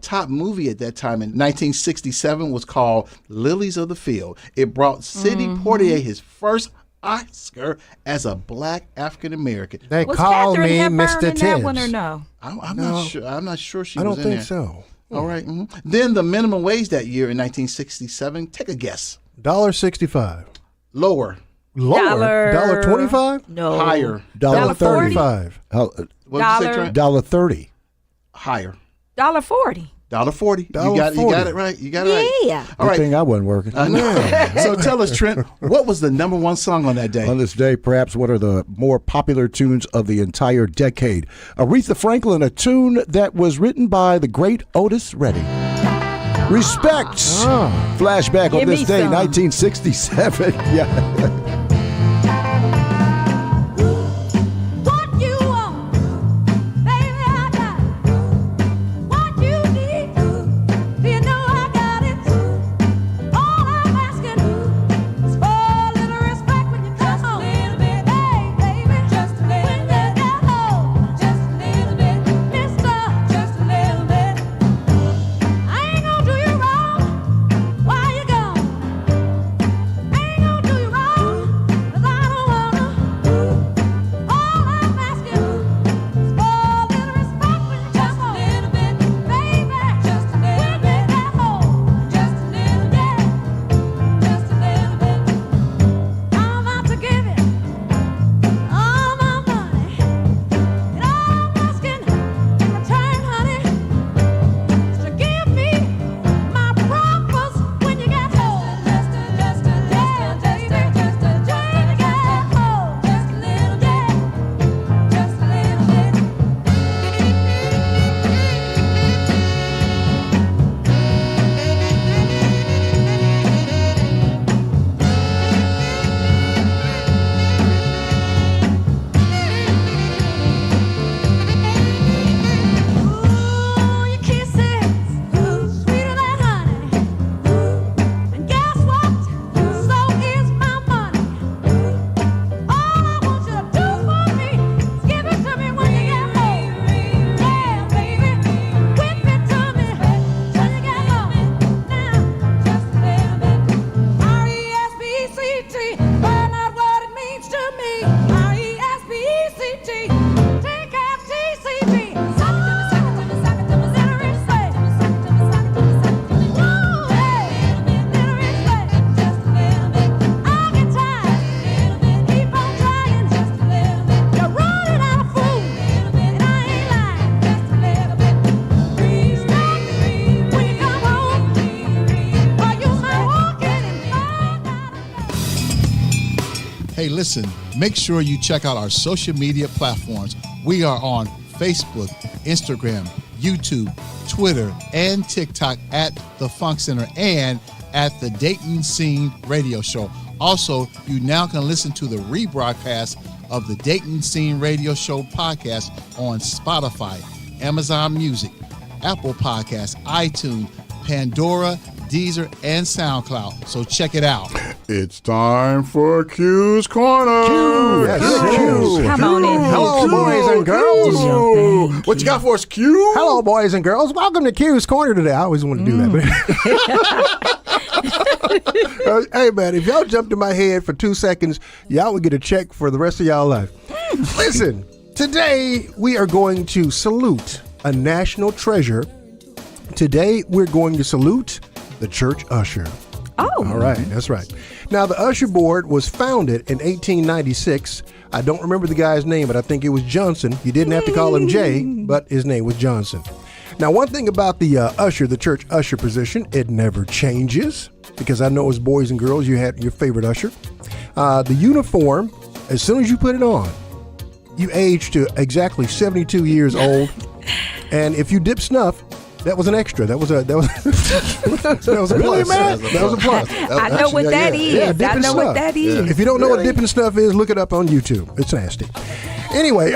top movie at that time in 1967 was called Lilies of the Field. It brought Sidney Poitier his first Oscar as a black African American. They Was call Catherine me Hepburn Mr. in that Tibbs. one or no? I'm not sure. I'm not sure she I was don't in think there. so. All right. Then the minimum wage that year in 1967. Take a guess. $1.65. Lower. Lower. $1.25. No. Higher. $1.40. $1.35. What did you say, Dollar. Trent? $1.30. Higher. $1.40. $1.40. You got it right. You got it right. Yeah. All Good right. thing I wasn't working. So tell us, Trent, what was the number one song on that day? On this day, perhaps one of the more popular tunes of the entire decade. Aretha Franklin, a tune that was written by the great Otis Redding. Respect. Flashback on Give this me day, some. 1967. Yeah. What you want, baby, I got it. What you need, you know I got it. All I'm asking is for a little respect when you come home. Just a little bit, hey, baby, just a little bit. Hey, listen, make sure you check out our social media platforms. We are on Facebook, Instagram, YouTube, Twitter, and TikTok at The Funk Center and at the Dayton Scene Radio Show. Also, you now can listen to the rebroadcast of the Dayton Scene Radio Show podcast on Spotify, Amazon Music, Apple Podcasts, iTunes, Pandora, Deezer, and SoundCloud. So check it out. It's time for Q's Corner. Q. Yes, Q. Come on in. Hello, boys and girls. What you got for us, Q? Hello, boys and girls. Welcome to Q's Corner today. I always want to do that. Hey, man, if y'all jumped in my head for 2 seconds, y'all would get a check for the rest of y'all life. Listen, today we are going to salute a national treasure. Today we're going to salute the church usher. Oh. All right, that's right. Now, the usher board was founded in 1896. I don't remember the guy's name, but I think it was Johnson. You didn't have to call him Jay, but his name was Johnson. Now, one thing about the usher, the church usher position, it never changes, because I know as boys and girls, you had your favorite usher. The uniform, as soon as you put it on, you age to exactly 72 years old. And if you dip snuff, that was an extra. That was a that was a Really, plus. man? That was a plus. I know what that is. Yeah, I dipping know snuff. what that is. If you don't know what dipping snuff is, look it up on YouTube. It's nasty. Anyway,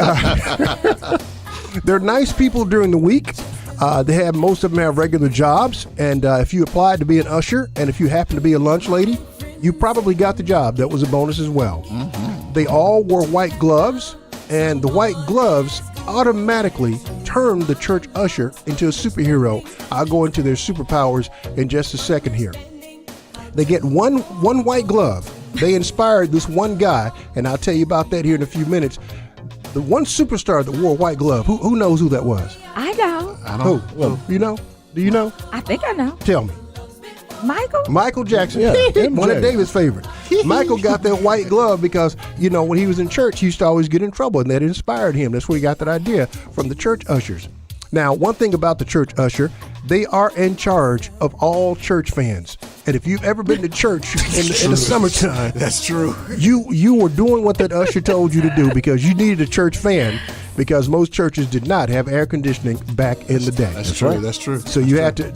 they're nice people during the week. Most of them have regular jobs, and if you applied to be an usher, and if you happen to be a lunch lady, you probably got the job. That was a bonus as well. Mm-hmm. They all wore white gloves, and the white gloves automatically turned the church usher into a superhero. I'll go into their superpowers in just a second here. They get one white glove. They inspired this one guy, and I'll tell you about that here in a few minutes. The one superstar that wore a white glove, who knows who that was? I know. Who? You know? Do you know? I think I know. Tell me. Michael Jackson. Yeah, One of David's favorites. Michael got that white glove because, when he was in church, he used to always get in trouble, and that inspired him. That's where he got that idea from the church ushers. Now, one thing about the church usher, they are in charge of all church fans. And if you've ever been to church in the summertime, That's true. you were doing what that usher told you to do because you needed a church fan, because most churches did not have air conditioning back in the day. That's true. That's true. So you had to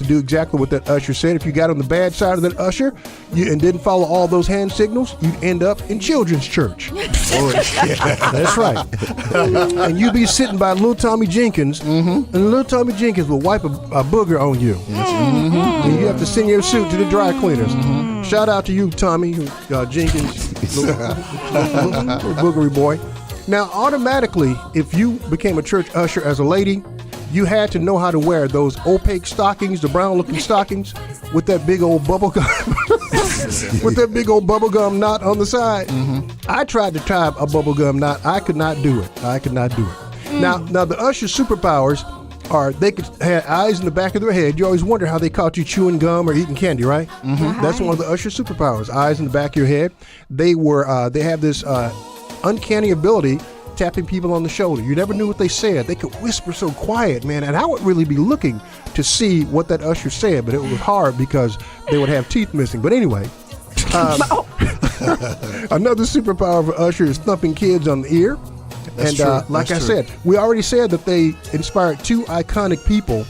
do exactly what that usher said. If you got on the bad side of that usher and didn't follow all those hand signals, you'd end up in children's church. That's right. And you'd be sitting by little Tommy Jenkins, and little Tommy Jenkins will wipe a booger on you. And you have to send your suit to the dry cleaners. Shout out to you, Tommy Jenkins, little boogery boy. Now, automatically, if you became a church usher as a lady, you had to know how to wear those opaque stockings, the brown-looking stockings, with that big old bubble gum, knot on the side. I tried to tie a bubble gum knot. I could not do it. Now, the usher superpowers are they could have eyes in the back of their head. You always wonder how they caught you chewing gum or eating candy, right? That's one of the usher superpowers. Eyes in the back of your head. They have this uncanny ability tapping people on the shoulder. You never knew what they said. They could whisper so quiet, man, and I would really be looking to see what that usher said, but it was hard because they would have teeth missing. But anyway, another superpower of an usher is thumping kids on the ear. That's and true. like That's I true. said, we already said that they inspired two iconic people.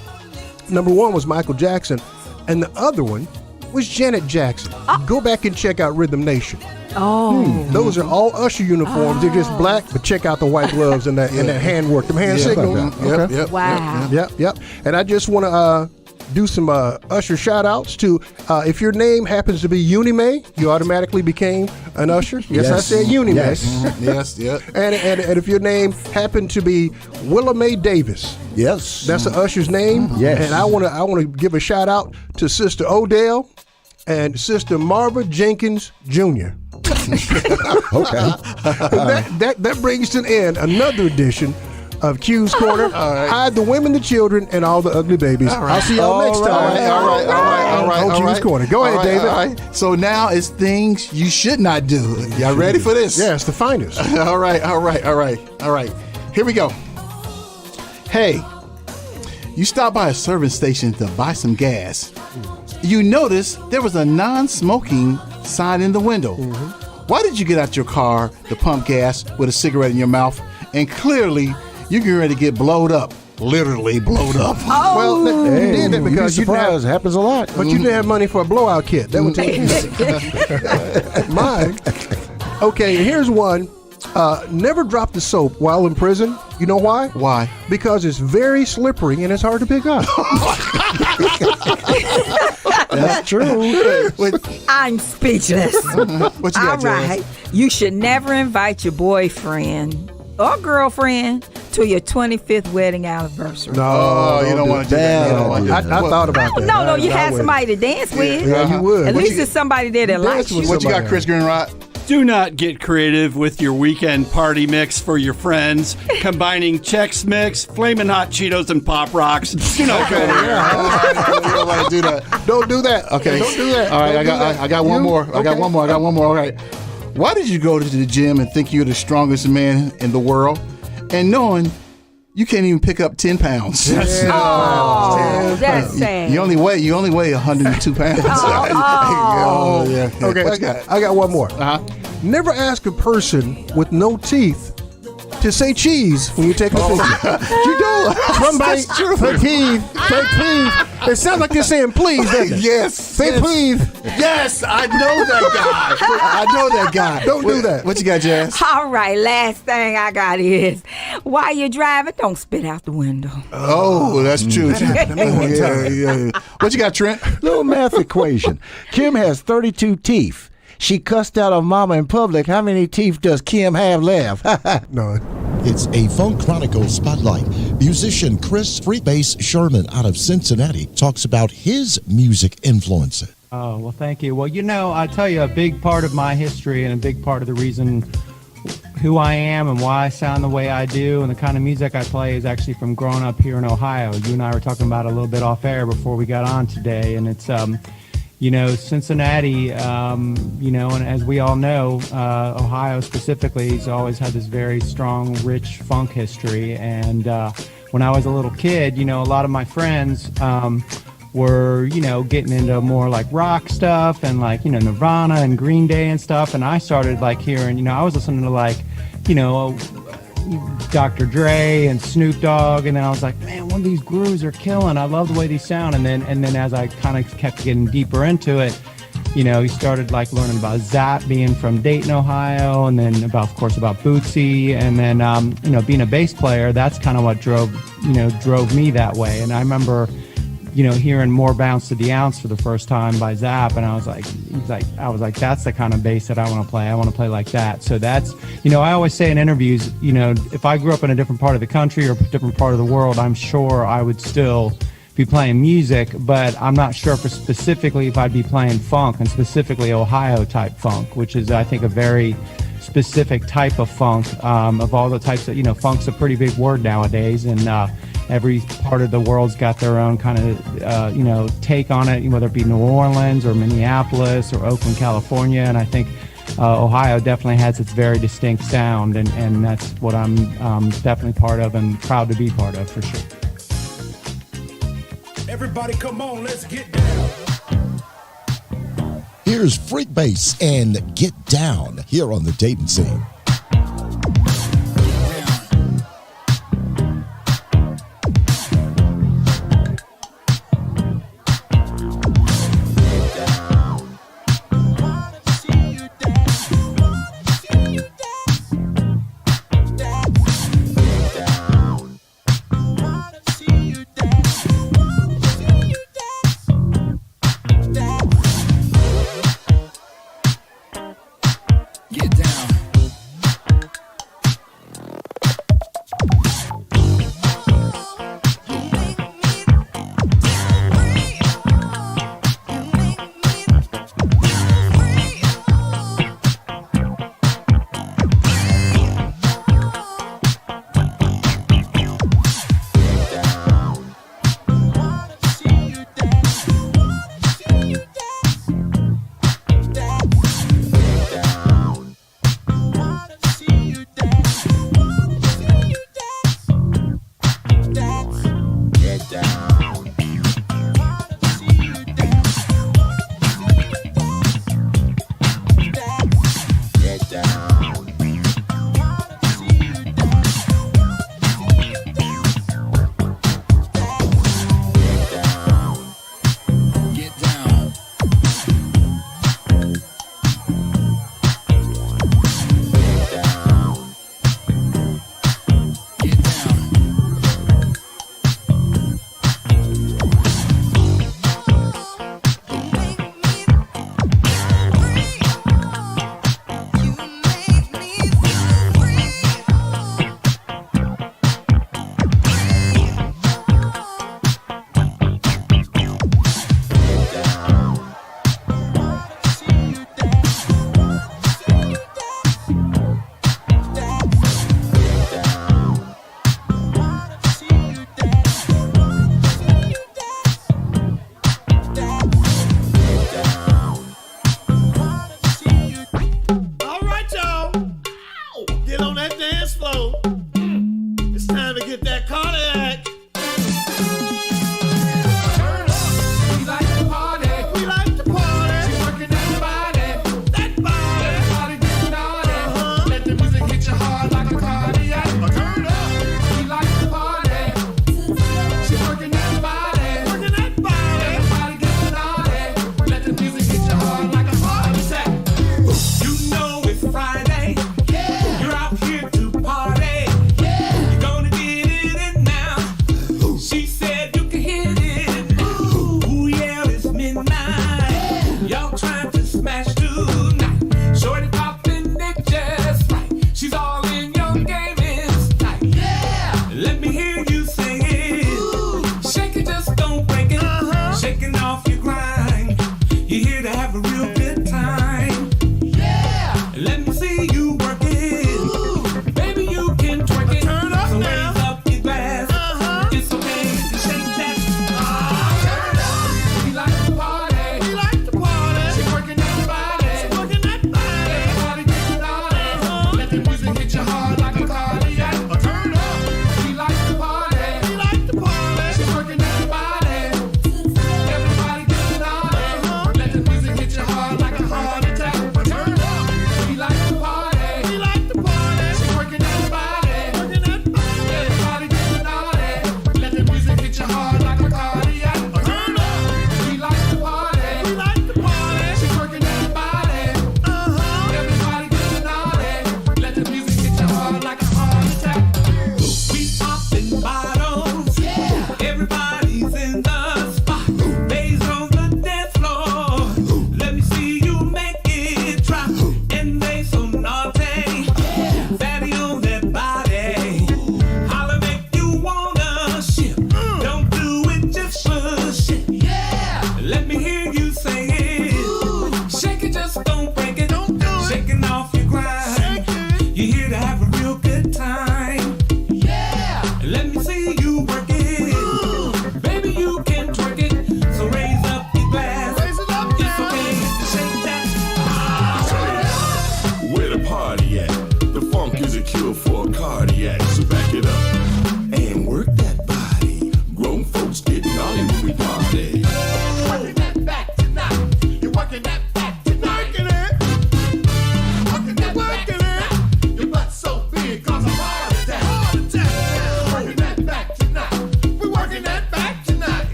Number one was Michael Jackson, and the other one was Janet Jackson. Go back and check out Rhythm Nation. Those are all usher uniforms. They're just black, but check out the white gloves and that handwork, them hand signals. Yep. Wow. Yep. And I just want to do some usher shout outs to if your name happens to be Unimay, you automatically became an usher. Yes. I said Unimay. Yes. And if your name happened to be Willa Mae Davis, Yes. that's the usher's name. Yes. And I want to give a shout out to Sister Odell and Sister Marva Jenkins Jr. Okay. That brings to an end another edition of Q's Corner. Hide the women, the children, and all the ugly babies. I'll see y'all next time. All right. Q's Corner. Go ahead, David. All right. So now it's things you should not do. Y'all ready for this? Yeah, it's the finest. All right. Here we go. Hey, you stopped by a service station to buy some gas. You noticed there was a non-smoking sign in the window. Why did you get out your car to pump gas with a cigarette in your mouth? And clearly, you're getting ready to get blowed up. Literally blowed up. Oh. Well, you did that because you didn't have, it happens a lot. but you didn't have money for a blowout kit. That would take mine. Okay, here's one. Never drop the soap while in prison. You know why? Why? Because it's very slippery and it's hard to pick up. That's true. I'm speechless. What you All got, Jazz? right. You should never invite your boyfriend or girlfriend to your 25th wedding anniversary. Oh, you don't want to do that. You don't want to do I that. thought about that. No, you I had would. somebody to dance with. Yeah, you would. At What least you- it's somebody there that likes you. What you got, Chris Greenrod? Do not get creative with your weekend party mix for your friends. Combining Chex Mix, Flamin' Hot Cheetos, and Pop Rocks. Do not go there. You don't want to do that. Don't do that. Okay. Don't do that. All right, Don't do that. I got one You? more. I got Okay. one more. All right. Why did you go to the gym and think you're the strongest man in the world, and knowing you can't even pick up 10 pounds? Oh, that's sad. You only weigh 102 pounds. Oh. Yeah. Okay, What you got? I got one more. Never ask a person with no teeth to say cheese when you take a picture. You don't. Somebody That's true. say please, say please. It sounds like you're saying please, doesn't it? Yes. Say please. Yes, I know that guy. I know that guy. Don't do that. What you got, Jazz? All right, last thing I got is while you're driving, don't spit out the window. Oh, that's true. Yeah. What you got, Trent? Little math equation. Kim has 32 teeth. She cussed out her mama in public. How many teeth does Kim have left? None. It's a Funk Chronicles Spotlight. Musician Chris Freebase Sherman out of Cincinnati talks about his music influences. Oh, well, thank you. Well, I tell you, a big part of my history and a big part of the reason who I am and why I sound the way I do and the kind of music I play is actually from growing up here in Ohio. You and I were talking about it a little bit off air before we got on today, and it's Cincinnati, and as we all know, Ohio specifically has always had this very strong, rich funk history. And when I was a little kid, a lot of my friends were, getting into more like rock stuff and like, Nirvana and Green Day and stuff. And I started like hearing, I was listening to like, Dr. Dre and Snoop Dogg, and then I was like, man, one of these grooves are killing. I love the way these sound. And then as I kind of kept getting deeper into it, you started like learning about Zap being from Dayton, Ohio, and then about Bootsy, and then being a bass player. That's kind of what drove me that way. And I remember hearing More Bounce to the Ounce for the first time by Zap, and I was like, that's the kind of bass that I want to play. I want to play like that. So that's, I always say in interviews, if I grew up in a different part of the country or a different part of the world, I'm sure I would still be playing music, but I'm not sure specifically if I'd be playing funk, and specifically Ohio type funk, which is, I think, a very specific type of funk. Of all the types that, funk's a pretty big word nowadays, and every part of the world's got their own kind of, take on it, whether it be New Orleans or Minneapolis or Oakland, California. And I think Ohio definitely has its very distinct sound, and that's what I'm definitely part of and proud to be part of, for sure. Everybody come on, let's get down. Here's Freebase and Get Down here on the Dayton scene.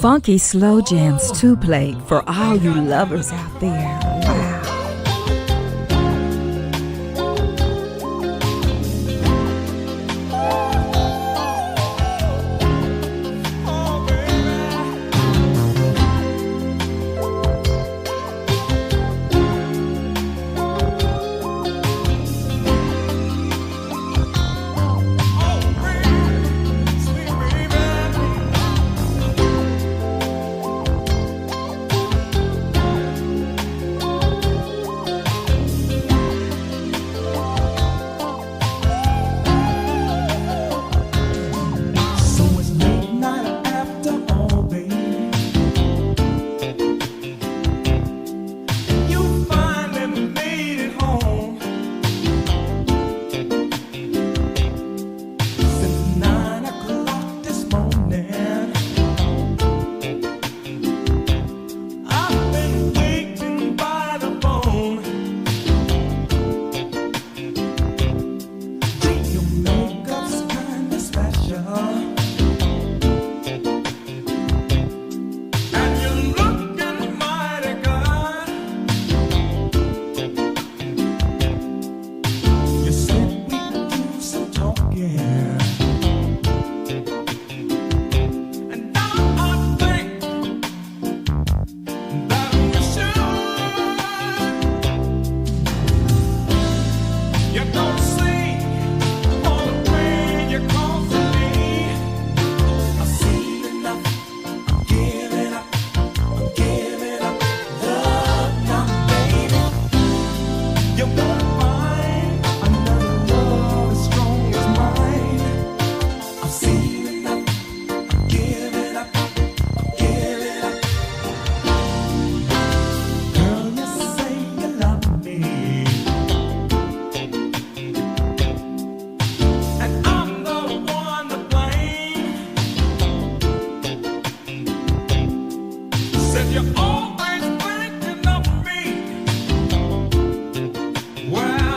funky slow jams to play for all you lovers out there. Wow.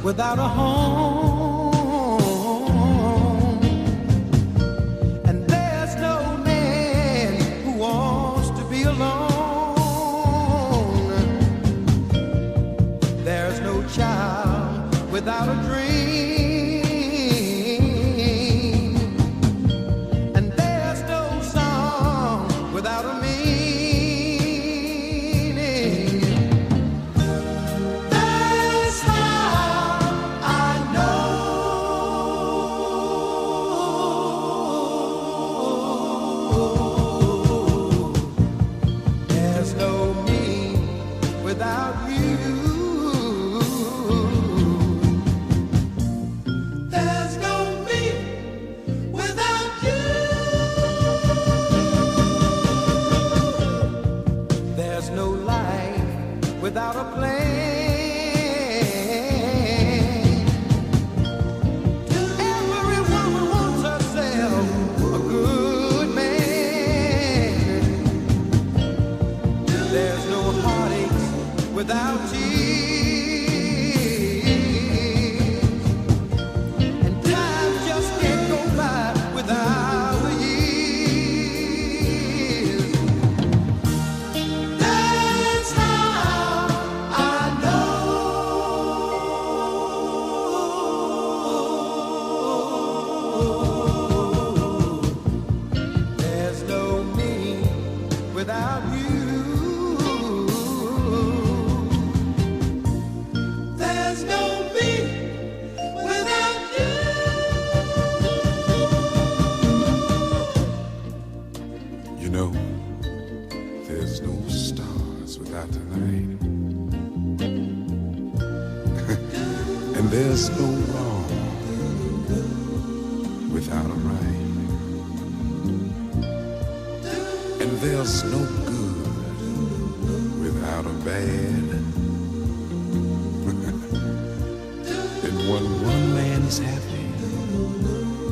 without a home. And there's no man who wants to be alone. There's no child without a dream. And there's no song without a meaning. That's how I know there's no me without you. There's no me without you. There's no life without a plan. Every woman wants herself a good man. There's no heartaches without tears. And time just can't go by without the years. That's how I know there's no me without you. There's no me without you. You know, there's no stars without the night. And there's no wrong without a right. And there's no good without a bad. And when one man is happy,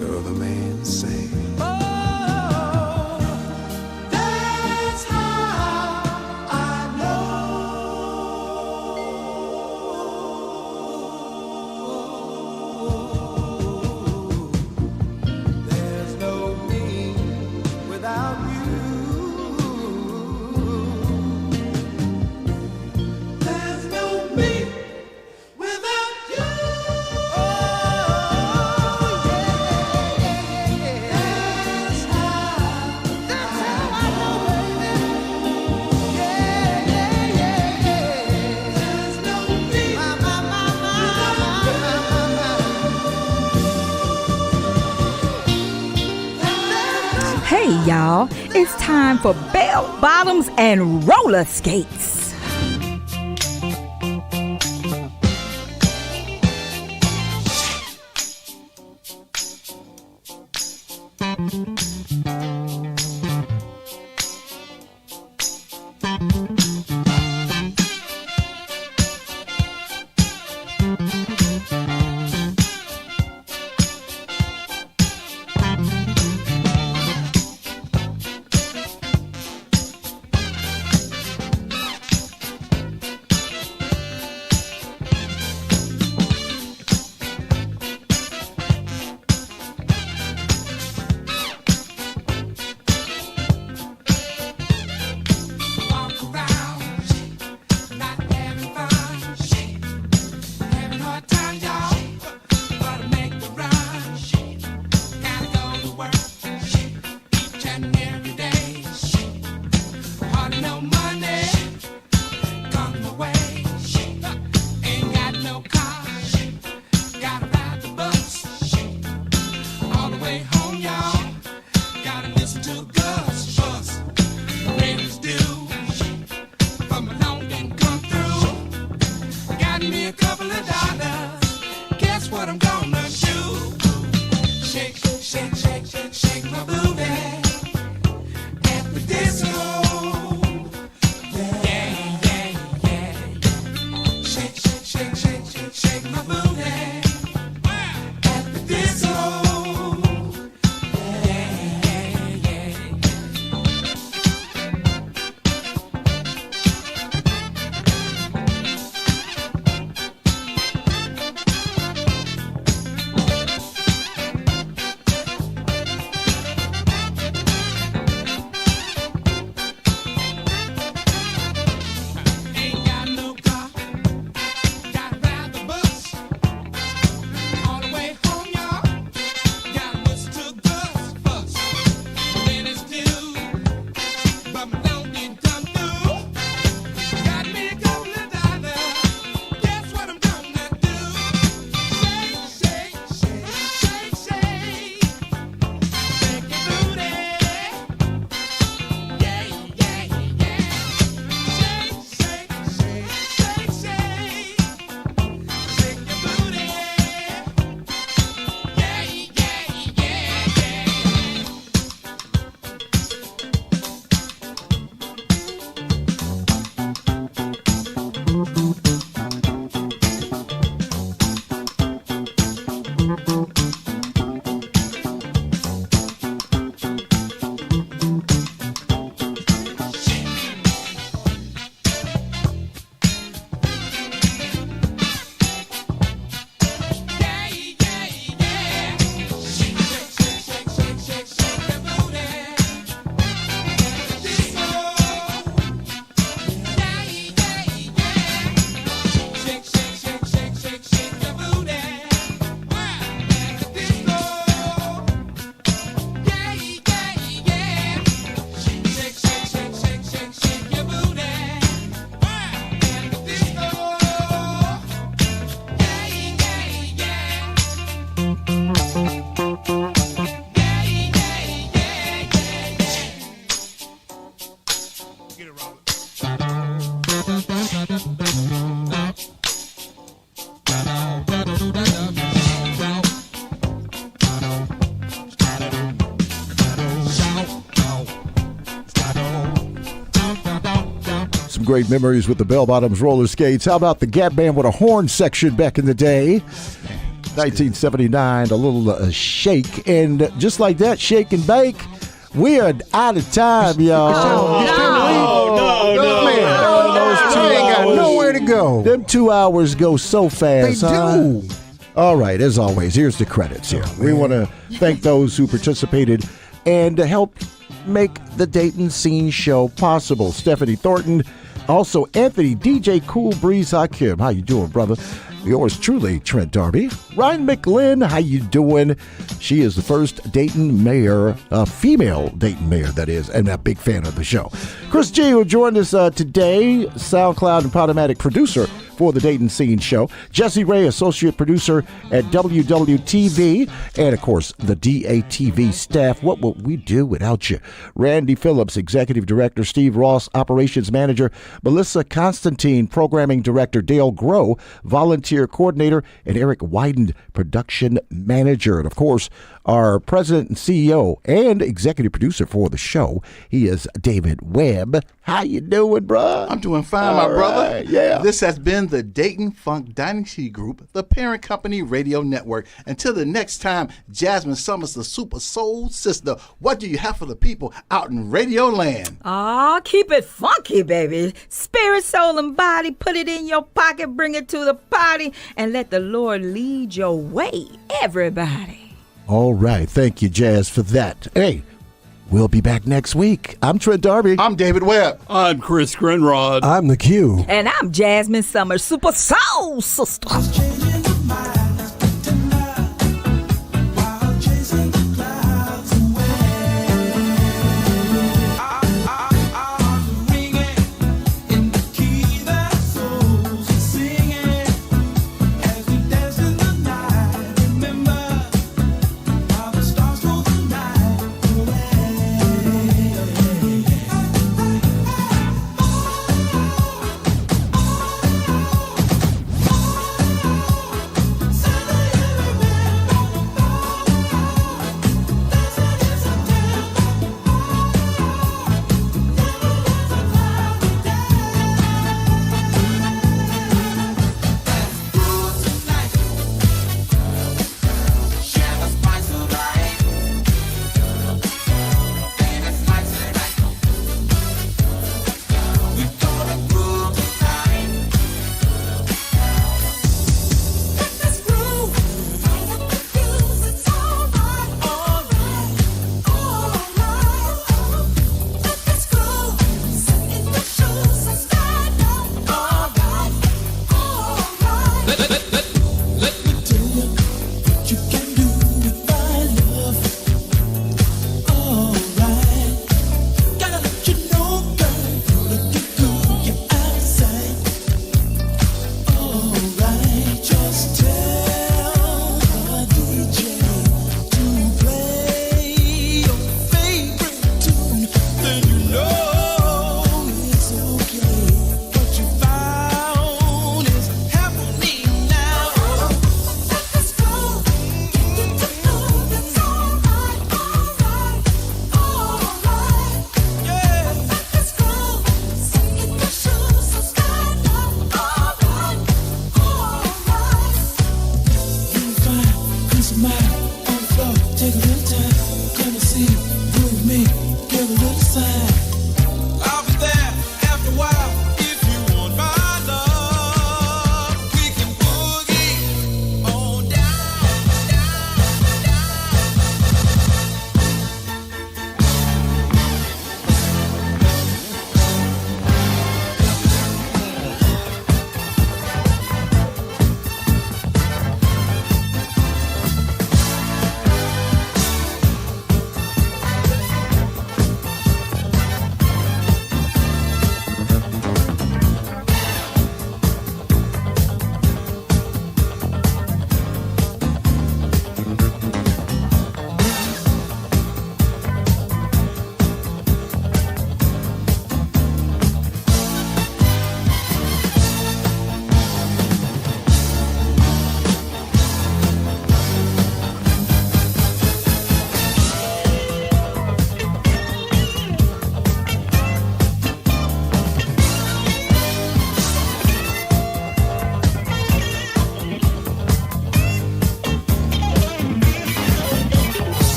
the other man's sad. That's how I know there's no me without you. There's no me without you. Oh, yeah. That's how I know, baby. Yeah. There's no me Hey, y'all, it's time for bell bottoms and roller skates. great memories with the bell bottoms roller skates. How about the Gap Band with a horn section back in the day? 1979, a little shake. And just like that, shake and bake, we are out of time, y'all. No. Man, ain't got nowhere to go. Them 2 hours go so fast, They do. All right, as always, here's the credits here. We want to thank those who participated and helped make the Dayton Scene Show possible. Stephanie Thornton, also Anthony DJ Cool Breeze Hakim. How you doing, brother? Yours truly, Trent Darby. Ryan McLean, how you doing? She is the first Dayton mayor, female Dayton mayor, that is, and a big fan of the show. Chris G, who joined us today, SoundCloud and Podomatic producer for the Dayton Scene Show. Jesse Ray, associate producer at WWTV, and of course, the DATV staff. What would we do without you? Randy Phillips, executive director. Steve Ross, operations manager. Melissa Constantine, programming director. Dale Groh, volunteer coordinator, and Eric Wyden, production manager. And of course, our president and CEO and executive producer for the show, he is David Webb. How you doing, bro? I'm doing fine, my brother. Right, yeah. This has been the Dayton Funk Dynasty Group, the parent company radio network. Until the next time, Jasmine Summers, the Super Soul Sister. What do you have for the people out in Radio Land? Aw, keep it funky, baby. Spirit, soul, and body. Put it in your pocket, bring it to the party, and let the Lord lead your way, everybody. All right. Thank you, Jazz, for that. Hey, we'll be back next week. I'm Trent Darby. I'm David Webb. I'm Chris Grinrod. I'm the Q. And I'm Jasmine Summers, Super Soul Sister.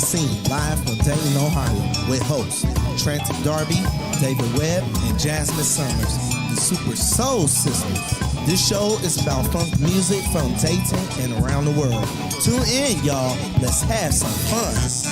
Scene, live from Dayton, Ohio, with hosts Trent Darby, David Webb, and Jasmine Summers, the Super Soul Sisters. This show is about funk music from Dayton and around the world. Tune in, y'all. Let's have some fun.